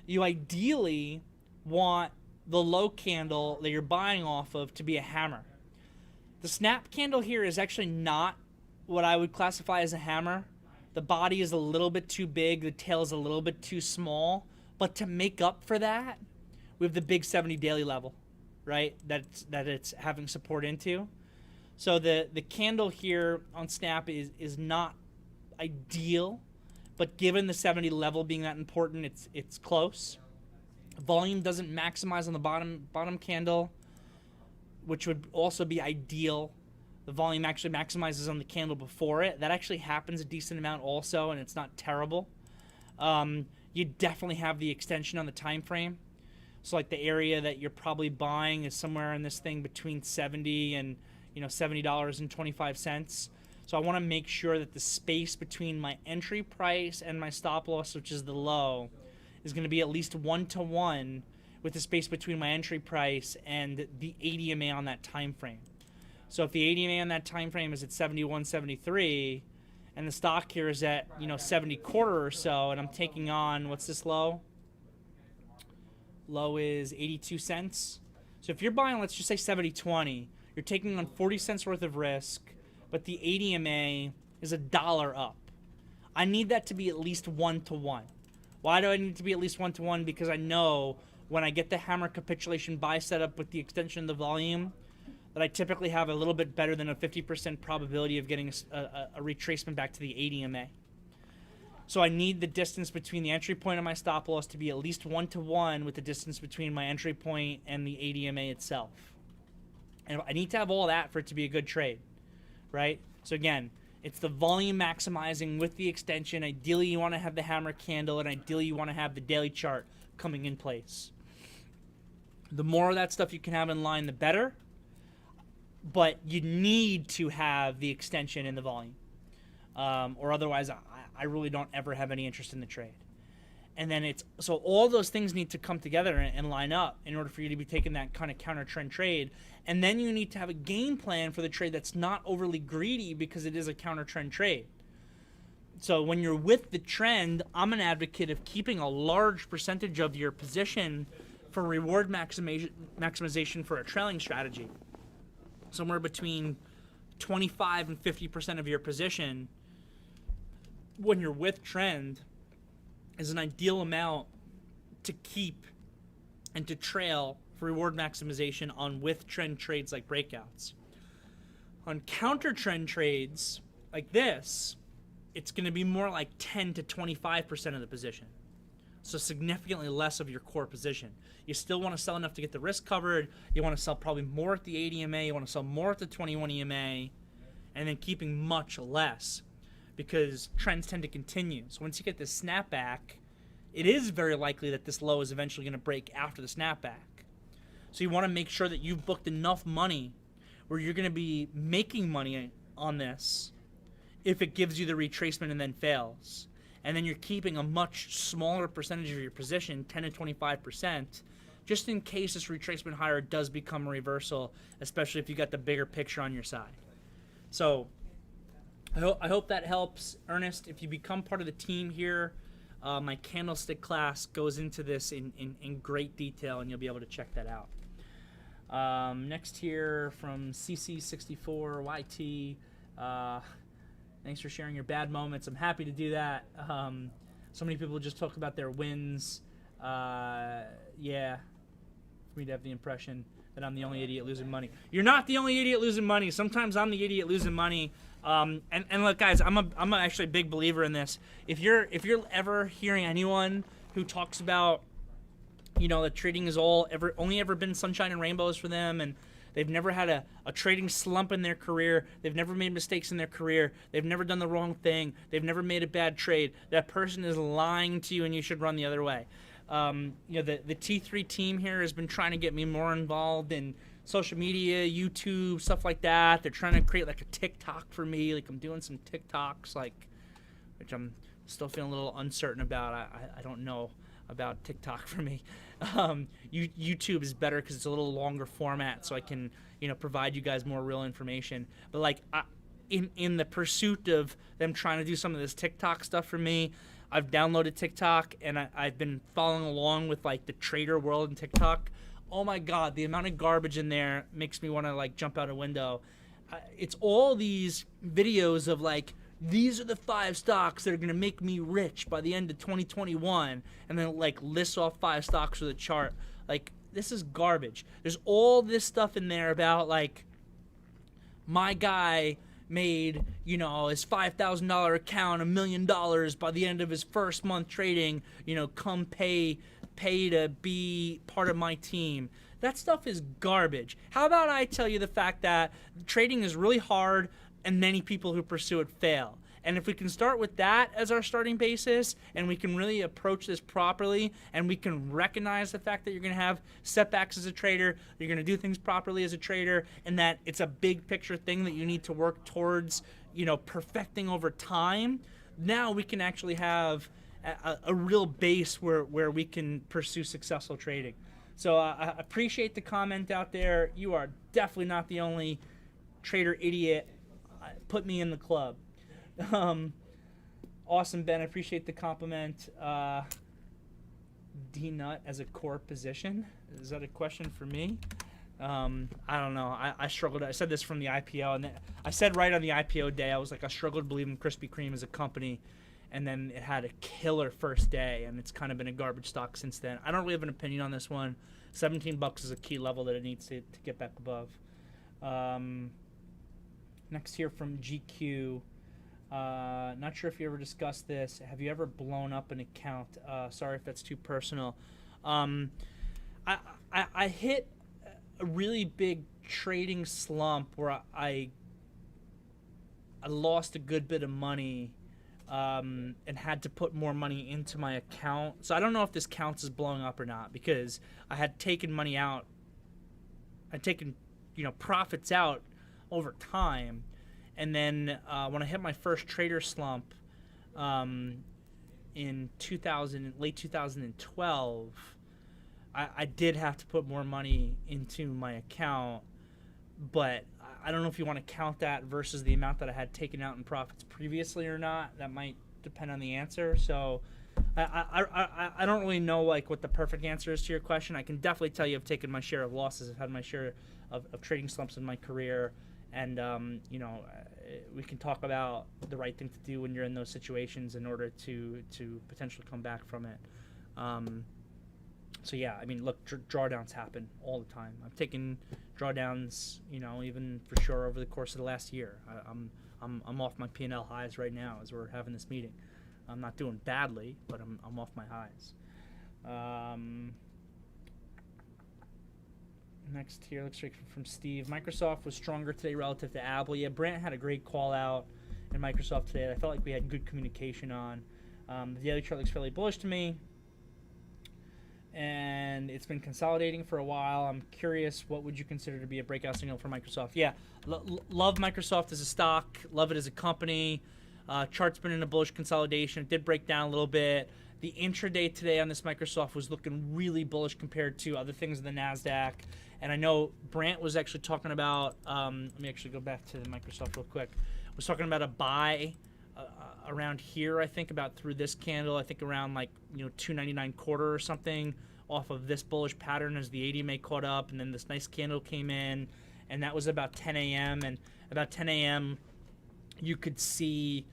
You ideally want the low candle that you're buying off of to be a hammer. The snap candle here is actually not what I would classify as a hammer. The body is a little bit too big, the tail is a little bit too small, but to make up for that, we have the big 70 daily level, right? That it's having support into. So the candle here on snap is not ideal, but given the 70 level being that important, it's close. Volume doesn't maximize on the bottom candle, which would also be ideal. The volume actually maximizes on the candle before it. That actually happens a decent amount also, and it's not terrible. You definitely have the extension on the time frame. So like the area that you're probably buying is somewhere in this thing between 70 and $70.25. So I want to make sure that the space between my entry price and my stop loss, which is the low, is going to be at least 1-to-1 with the space between my entry price and the ADMA on that time frame. So if the ADMA on that time frame is at 71.73 and the stock here is at 70 quarter or so, and I'm taking on, what's this low? Low is 82 cents. So if you're buying, let's just say 70.20, you're taking on 40 cents worth of risk, but the ADMA is $1 up. I need that to be at least 1-to-1. Why do I need it to be at least 1-to-1? Because I know when I get the hammer capitulation buy set up with the extension of the volume, that I typically have a little bit better than a 50% probability of getting a retracement back to the ADMA. So I need the distance between the entry point and my stop loss to be at least 1-to-1 with the distance between my entry point and the ADMA itself. And I need to have all that for it to be a good trade, right? So again, it's the volume maximizing with the extension. Ideally, you want to have the hammer candle, and ideally, you want to have the daily chart coming in place. The more of that stuff you can have in line, the better. But you need to have the extension in the volume. Or otherwise, I really don't ever have any interest in the trade. And then so all those things need to come together and line up in order for you to be taking that kind of counter trend trade. And then you need to have a game plan for the trade that's not overly greedy because it is a counter trend trade. So when you're with the trend, I'm an advocate of keeping a large percentage of your position for reward maximization for a trailing strategy. Somewhere between 25 and 50% of your position when you're with trend is an ideal amount to keep and to trail for reward maximization on with trend trades like breakouts. On counter trend trades like this, it's going to be more like 10 to 25% of the position. So significantly less of your core position. You still want to sell enough to get the risk covered. You want to sell probably more at the ADMA. You want to sell more at the 21 EMA, and then keeping much less because trends tend to continue. So once you get this snapback, it is very likely that this low is eventually going to break after the snapback. So you want to make sure that you've booked enough money where you're going to be making money on this if it gives you the retracement and then fails. And then you're keeping a much smaller percentage of your position, 10 to 25%, just in case this retracement higher does become a reversal, especially if you got the bigger picture on your side. So I hope that helps. Ernest, if you become part of the team here, my candlestick class goes into this in great detail, and you'll be able to check that out. Next here from CC64YT. Thanks for sharing your bad moments. I'm happy to do that. So many people just talk about their wins. Yeah, for me to have the impression that I'm the only idiot losing money. You're not the only idiot losing money. Sometimes I'm the idiot losing money. And look, guys, I'm actually a big believer in this. If you're ever hearing anyone who talks about, you know, that trading is only ever been sunshine and rainbows for them, and they've never had a trading slump in their career, they've never made mistakes in their career, they've never done the wrong thing, they've never made a bad trade, that person is lying to you, and you should run the other way. You know, the T3 team here has been trying to get me more involved in social media, YouTube, stuff like that. They're trying to create like a TikTok for me. Like I'm doing some TikToks, which I'm still feeling a little uncertain about. I don't know about TikTok for me. YouTube is better because it's a little longer format, so I can, you know, provide you guys more real information. But like in the pursuit of them trying to do some of this TikTok stuff for me, I've downloaded TikTok, and I've been following along with like the trader world and TikTok. Oh my God, the amount of garbage in there makes me want to like jump out a window. It's all these videos of like, these are the 5 stocks that are going to make me rich by the end of 2021, and then like lists off 5 stocks with a chart. Like, this is garbage. There's all this stuff in there about like, my guy made, you know, his $5,000 account $1 million by the end of his first month trading, you know, come pay to be part of my team. That stuff is garbage. How about I tell you the fact that trading is really hard and many people who pursue it fail. And if we can start with that as our starting basis, and we can really approach this properly, and we can recognize the fact that you're going to have setbacks as a trader, you're going to do things properly as a trader, and that it's a big picture thing that you need to work towards, you know, perfecting over time, now we can actually have a real base where we can pursue successful trading. So I appreciate the comment out there. You are definitely not the only trader idiot. Put me in the club. Awesome, Ben. I appreciate the compliment. D-nut as a core position. Is that a question for me? I don't know. I struggled. I said this from the IPO, and I said right on the IPO day, I was like, I struggled to believe in Krispy Kreme as a company, and then it had a killer first day, and it's kind of been a garbage stock since then. I don't really have an opinion on this one. $17 is a key level that it needs to get back above. Next here from GQ. Not sure if you ever discussed this. Have you ever blown up an account? Sorry if that's too personal. I hit a really big trading slump where I lost a good bit of money and had to put more money into my account. So I don't know if this counts as blowing up or not, because I had taken money out. I'd taken, you know, profits out over time. And then when I hit my first trader slump in late 2012, I did have to put more money into my account, but I don't know if you want to count that versus the amount that I had taken out in profits previously or not. That might depend on the answer. So I don't really know like what the perfect answer is to your question. I can definitely tell you I've taken my share of losses. I've had my share of trading slumps in my career. And, you know, we can talk about the right thing to do when you're in those situations in order to potentially come back from it. So, yeah, I mean, look, drawdowns happen all the time. I've taken drawdowns, you know, even for sure over the course of the last year. I'm off my P&L highs right now as we're having this meeting. I'm not doing badly, but I'm off my highs. Next here, looks like from Steve. Microsoft was stronger today relative to Apple. Yeah, Brant had a great call out in Microsoft today that I felt like we had good communication on. The daily chart looks fairly bullish to me, and it's been consolidating for a while. I'm curious, what would you consider to be a breakout signal for Microsoft? Yeah, love Microsoft as a stock, love it as a company. Chart's been in a bullish consolidation. It did break down a little bit. The intraday today on this Microsoft was looking really bullish compared to other things in the NASDAQ. And I know Brant was actually talking about, let me actually go back to Microsoft real quick, was talking about a buy around here, I think, about through this candle, I think around like, you know, 299 quarter or something, off of this bullish pattern as the ADMA caught up, and then this nice candle came in, and that was about 10 a.m. And about 10 a.m. you could see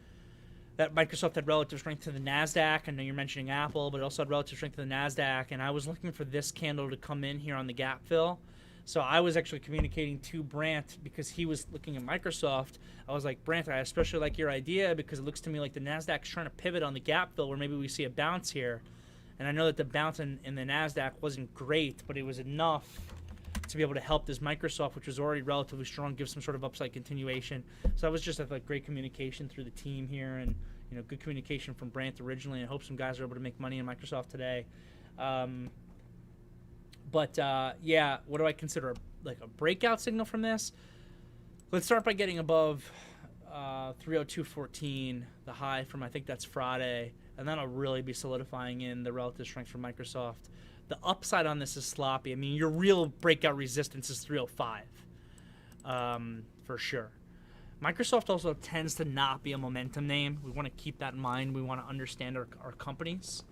that Microsoft had relative strength to the NASDAQ. I know you're mentioning Apple, but it also had relative strength to the NASDAQ, and I was looking for this candle to come in here on the gap fill. So I was actually communicating to Brant because he was looking at Microsoft. I was like, Brant, I especially like your idea because it looks to me like the NASDAQ's trying to pivot on the gap fill where maybe we see a bounce here. And I know that the bounce in the NASDAQ wasn't great, but it was enough to be able to help this Microsoft, which was already relatively strong, give some sort of upside continuation. So that was just like great communication through the team here, and good communication from Brant originally. And I hope some guys are able to make money in Microsoft today. Yeah, what do I consider like a breakout signal from this? Let's start by getting above 302.14, the high from, I think that's Friday, and that'll really be solidifying in the relative strength for Microsoft. The upside on this is sloppy. I mean, your real breakout resistance is 305, for sure. Microsoft also tends to not be a momentum name. We want to keep that in mind. We want to understand our companies.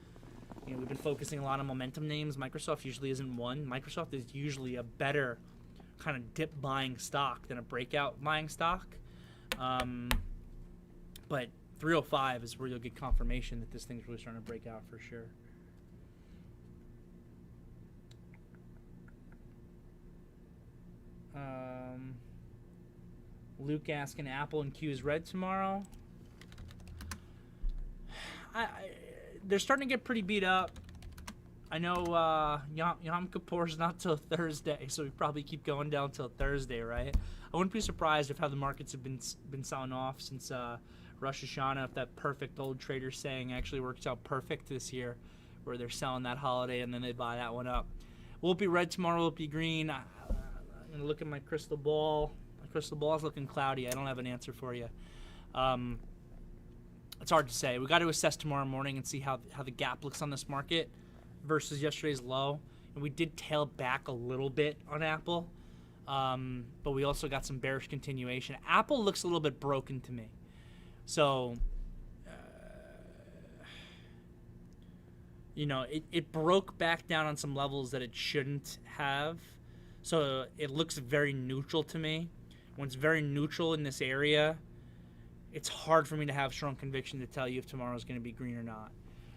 We've been focusing a lot on momentum names. Microsoft usually isn't one. Microsoft is usually a better kind of dip buying stock than a breakout buying stock. But 305 is where you'll get confirmation that this thing's really starting to break out for sure. Luke asking Apple and Q is red tomorrow. They're starting to get pretty beat up. I know Yom Kippur's not till Thursday, so we probably keep going down till Thursday, right? I wouldn't be surprised if how the markets have been selling off since Rosh Hashanah, if that perfect old trader saying actually works out perfect this year, where they're selling that holiday and then they buy that one up. Will it be red tomorrow? Will it be green? I'm going to look at my crystal ball. My crystal ball is looking cloudy. I don't have an answer for you. It's hard to say. We got to assess tomorrow morning and see how the gap looks on this market versus yesterday's low. And we did tail back a little bit on Apple, but we also got some bearish continuation. Apple looks a little bit broken to me. So, it broke back down on some levels that it shouldn't have. So it looks very neutral to me. When it's very neutral in this area, it's hard for me to have strong conviction to tell you if tomorrow is going to be green or not.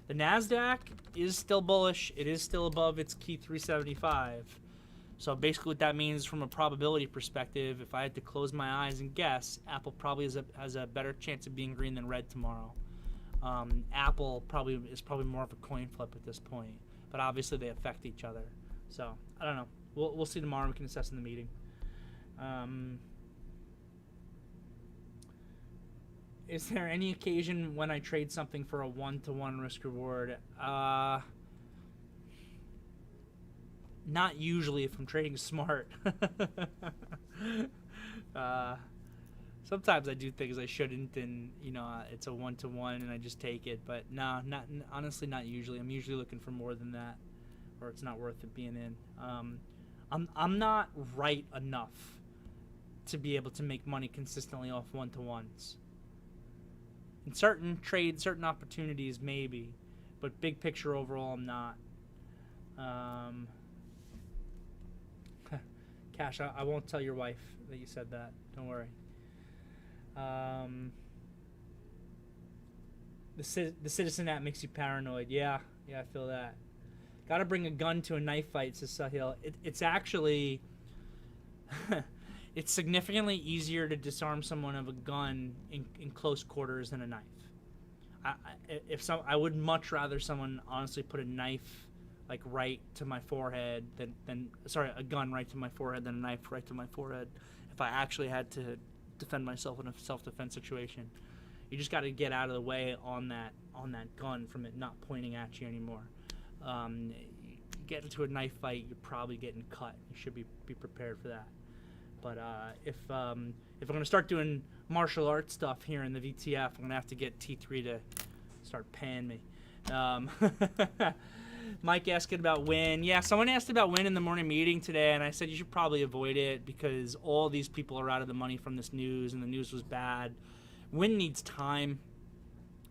The NASDAQ is still bullish. It is still above its key 375. So basically what that means from a probability perspective, if I had to close my eyes and guess, Apple probably has a better chance of being green than red tomorrow. Apple is probably more of a coin flip at this point. But obviously they affect each other. So I don't know. We'll see tomorrow. We can assess in the meeting. Is there any occasion when I trade something for a 1-to-1 risk reward? Not usually if I'm trading smart. Sometimes I do things I shouldn't, and it's a 1-to-1 and I just take it. But no, honestly, not usually. I'm usually looking for more than that, or it's not worth it being in. I'm not right enough to be able to make money consistently off 1-to-1s. In certain trades, certain opportunities, maybe, but big picture overall, I'm not. Cash, I won't tell your wife that you said that. Don't worry. The Citizen app makes you paranoid. Yeah, I feel that. Got to bring a gun to a knife fight, says Sahil. It's actually... It's significantly easier to disarm someone of a gun in close quarters than a knife. I would much rather someone honestly put a knife like right to my forehead than a gun right to my forehead than a knife right to my forehead if I actually had to defend myself in a self-defense situation. You just got to get out of the way on that gun from it not pointing at you anymore. You get into a knife fight, you're probably getting cut. You should be prepared for that. But if I'm going to start doing martial arts stuff here in the VTF, I'm going to have to get T3 to start paying me. Mike asking about Win. Yeah, someone asked about Win in the morning meeting today, and I said you should probably avoid it because all these people are out of the money from this news, and the news was bad. Win needs time.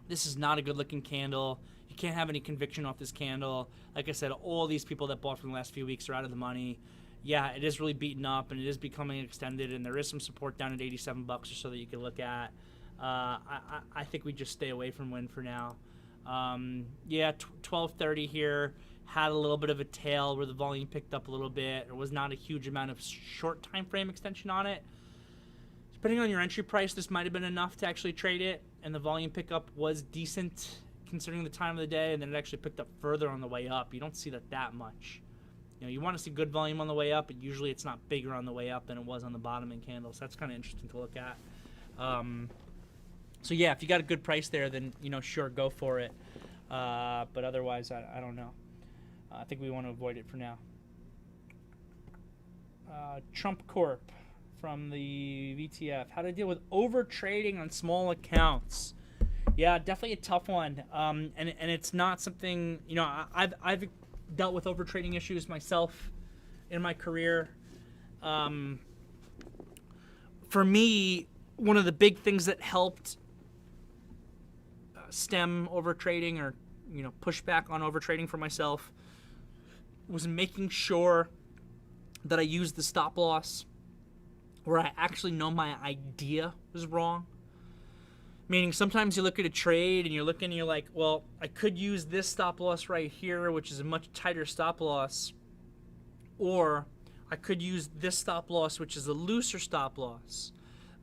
This is not a good-looking candle. You can't have any conviction off this candle. Like I said, all these people that bought for the last few weeks are out of the money. Yeah, it is really beaten up, and it is becoming extended, and there is some support down at 87 bucks or so that you can look at. I think we just stay away from Win for now. Yeah, 1230 here had a little bit of a tail where the volume picked up a little bit. There was not a huge amount of short time frame extension on it. Depending on your entry price, this might have been enough to actually trade it, and the volume pickup was decent considering the time of the day, and then it actually picked up further on the way up. You don't see that much. You know, you want to see good volume on the way up, but usually it's not bigger on the way up than it was on the bottoming candle. So that's kind of interesting to look at. So yeah, if you got a good price there, then, you know, sure, go for it. But otherwise, I don't know. I think we want to avoid it for now. Trump Corp from the VTF. How to deal with over trading on small accounts. Yeah, definitely a tough one. And it's not something, you know, I've dealt with over trading issues myself in my career. For me, one of the big things that helped stem over trading, or, you know, push back on over trading for myself, was making sure that I used the stop loss where I actually know my idea was wrong. Meaning sometimes you look at a trade and you're looking and you're like, well, I could use this stop loss right here, which is a much tighter stop loss, or I could use this stop loss, which is a looser stop loss.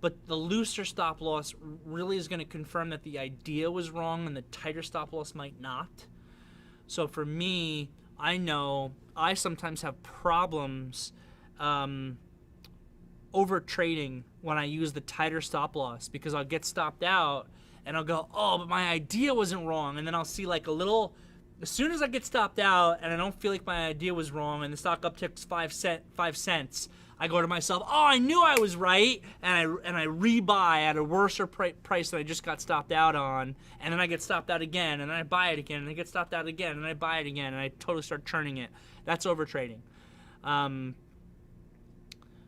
But the looser stop loss really is going to confirm that the idea was wrong, and the tighter stop loss might not. So for me, I know I sometimes have problems over trading when I use the tighter stop loss, because I'll get stopped out and I'll go, oh, but my idea wasn't wrong. And then I'll see like a little, as soon as I get stopped out and I don't feel like my idea was wrong and the stock upticks 5 cents, I go to myself, oh, I knew I was right, and I rebuy at a worse price than I just got stopped out on, and then I get stopped out again, and then I buy it again, and I get stopped out again, and I buy it again, and I totally start churning it. That's over trading.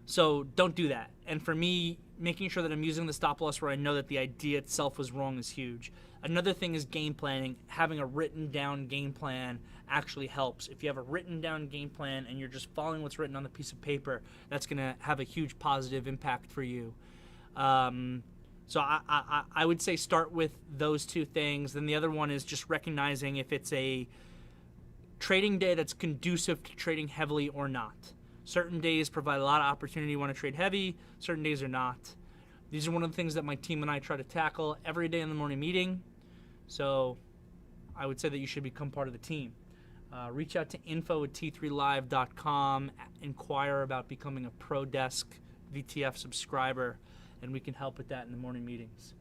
So don't do that. And for me, making sure that I'm using the stop loss where I know that the idea itself was wrong is huge. Another thing is game planning. Having a written down game plan actually helps. If you have a written down game plan and you're just following what's written on the piece of paper, that's going to have a huge positive impact for you. So I would say start with those two things. Then the other one is just recognizing if it's a trading day that's conducive to trading heavily or not. Certain days provide a lot of opportunity to want to trade heavy. Certain days are not. These are one of the things that my team and I try to tackle every day in the morning meeting. So I would say that you should become part of the team. Reach out to info@t3live.com, inquire about becoming a Pro Desk VTF subscriber, and we can help with that in the morning meetings.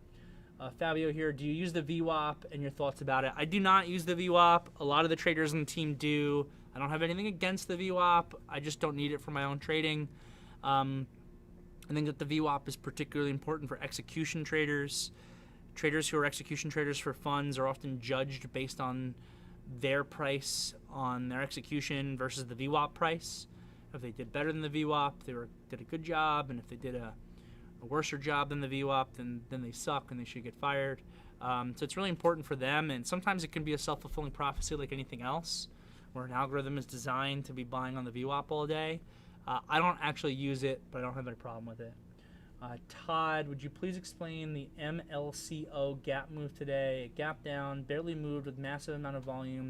Fabio here, do you use the VWAP, and your thoughts about it? I do not use the VWAP. A lot of the traders on the team do. I don't have anything against the VWAP. I just don't need it for my own trading. I think that the VWAP is particularly important for execution traders. Traders who are execution traders for funds are often judged based on their price on their execution versus the VWAP price. If they did better than the VWAP, they did a good job, and if they did a worser job than the VWAP, then they suck and they should get fired. So it's really important for them, and sometimes it can be a self-fulfilling prophecy like anything else, where an algorithm is designed to be buying on the VWAP all day. I don't actually use it, but I don't have any problem with it. Todd, would you please explain the MLCO gap move today? A gap down, barely moved with massive amount of volume.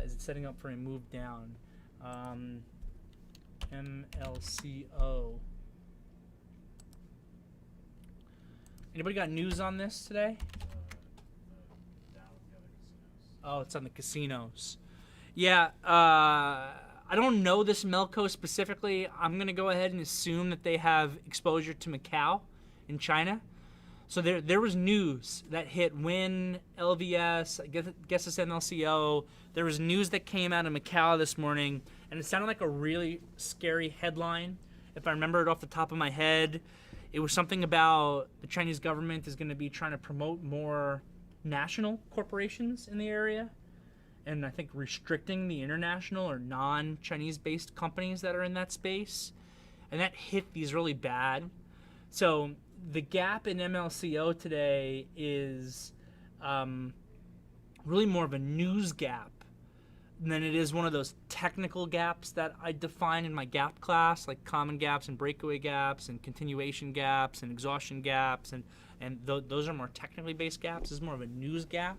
Is it setting up for a move down? MLCO. Anybody got news on this today? Oh, it's on the casinos. Yeah, I don't know this Melco specifically. I'm going to go ahead and assume that they have exposure to Macau in China. So there was news that hit Win, LVS, I guess it's MLCO. There was news that came out of Macau this morning, and it sounded like a really scary headline. If I remember it off the top of my head, it was something about the Chinese government is going to be trying to promote more national corporations in the area, and I think restricting the international or non-Chinese based companies that are in that space. And that hit these really bad. So the gap in MLCO today is really more of a news gap than it is one of those technical gaps that I define in my gap class, like common gaps and breakaway gaps and continuation gaps and exhaustion gaps, and those are more technically based gaps. This is more of a news gap.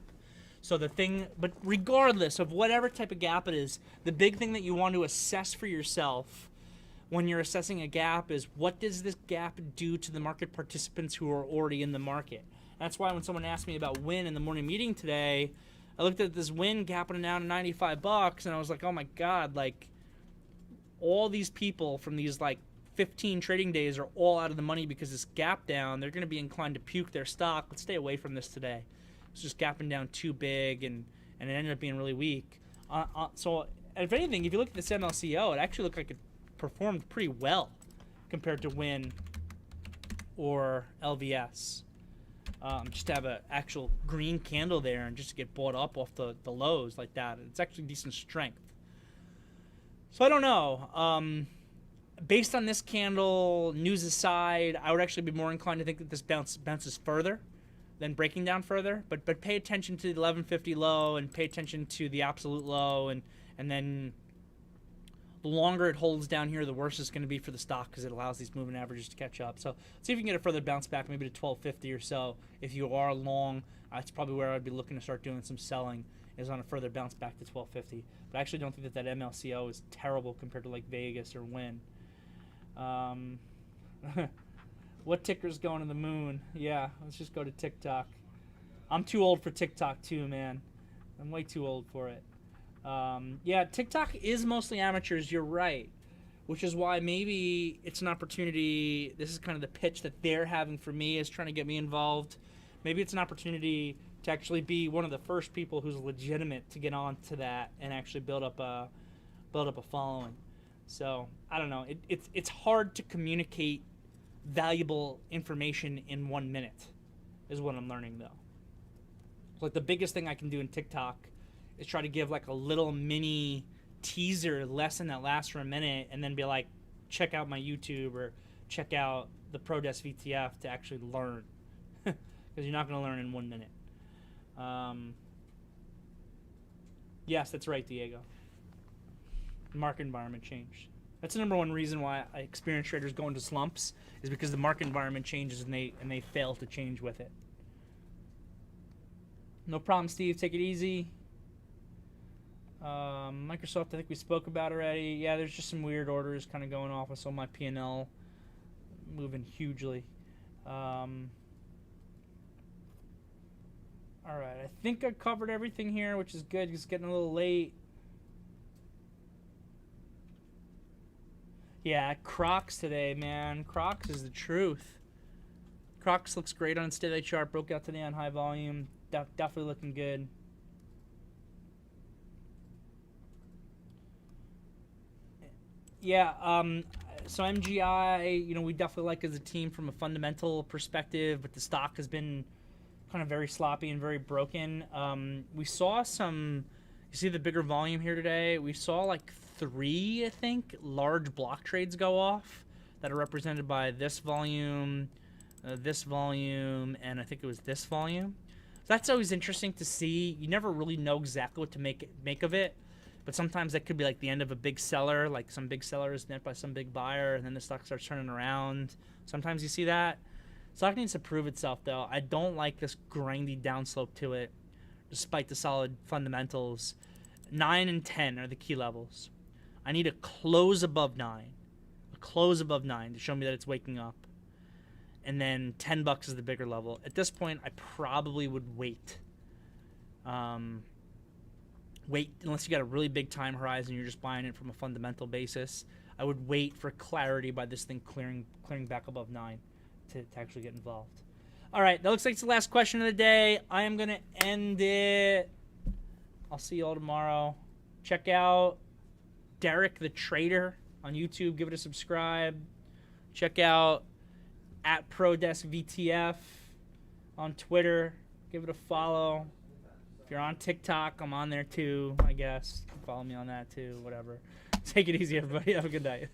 So the thing, but regardless of whatever type of gap it is, the big thing that you want to assess for yourself when you're assessing a gap is, what does this gap do to the market participants who are already in the market? That's why when someone asked me about Win in the morning meeting today, I looked at this Win gapping down to $95, and I was like, oh my God, like, all these people from these like 15 trading days are all out of the money because this gap down. They're going to be inclined to puke their stock. Let's stay away from this today. It's just gapping down too big, and it ended up being really weak. So if anything, if you look at this MLCO, it actually looked like it performed pretty well compared to Win or LVS. Just to have an actual green candle there and just to get bought up off the lows like that. It's actually decent strength. So I don't know. Based on this candle, news aside, I would actually be more inclined to think that this bounces further than breaking down further. But pay attention to the 1150 low and pay attention to the absolute low, and then the longer it holds down here, the worse it's going to be for the stock because it allows these moving averages to catch up. So see if you can get a further bounce back, maybe to 1250 or so. If you are long, that's probably where I'd be looking to start doing some selling, is on a further bounce back to 1250. But I actually don't think that MLCO is terrible compared to like Vegas or Win. What ticker's going to the moon? Yeah, let's just go to TikTok. I'm too old for TikTok too, man. I'm way too old for it. Yeah, TikTok is mostly amateurs, you're right, which is why maybe it's an opportunity. This is kind of the pitch that they're having for me, is trying to get me involved. Maybe it's an opportunity to actually be one of the first people who's legitimate to get on to that and actually build up a following. So I don't know. It's hard to communicate valuable information in 1 minute, is what I'm learning though. Like the biggest thing I can do in TikTok is try to give like a little mini teaser lesson that lasts for a minute, and then be like, check out my YouTube or check out the ProDesk VTF to actually learn, because you're not going to learn in 1 minute. Yes, that's right, Diego. The market environment changed. That's the number one reason why experienced traders go into slumps, is because the market environment changes and they fail to change with it. No problem, Steve. Take it easy. Microsoft, I think we spoke about already. Yeah, there's just some weird orders kind of going off. I saw my P&L moving hugely. All right, I think I covered everything here, which is good. It's getting a little late. Yeah, Crocs today, man. Crocs is the truth. Crocs looks great on its daily chart. Broke out today on high volume. Definitely looking good. Yeah, so MGI, we definitely like as a team from a fundamental perspective, but the stock has been kind of very sloppy and very broken. We saw some, you see the bigger volume here today? We saw like 3, I think, large block trades go off that are represented by this volume, and I think it was this volume. So that's always interesting to see. You never really know exactly what to make of it. But sometimes that could be like the end of a big seller, like some big seller is net by some big buyer, and then the stock starts turning around. Sometimes you see that. Stock needs to prove itself, though. I don't like this grindy downslope to it, despite the solid fundamentals. 9 and 10 are the key levels. I need a close above 9. A close above 9 to show me that it's waking up. And then $10 is the bigger level. At this point, I probably would wait. Wait unless you got a really big time horizon, you're just buying it from a fundamental basis. I would wait for clarity by this thing clearing back above 9 to actually get involved. All right, that looks like it's the last question of the day. I am going to end it. I'll see you all tomorrow. Check out Derrick the Trader on YouTube. Give it a subscribe. Check out @ProDeskVTF on Twitter. Give it a follow. If you're on TikTok, I'm on there too, I guess. You can follow me on that too, whatever. Take it easy, everybody. Have a good night.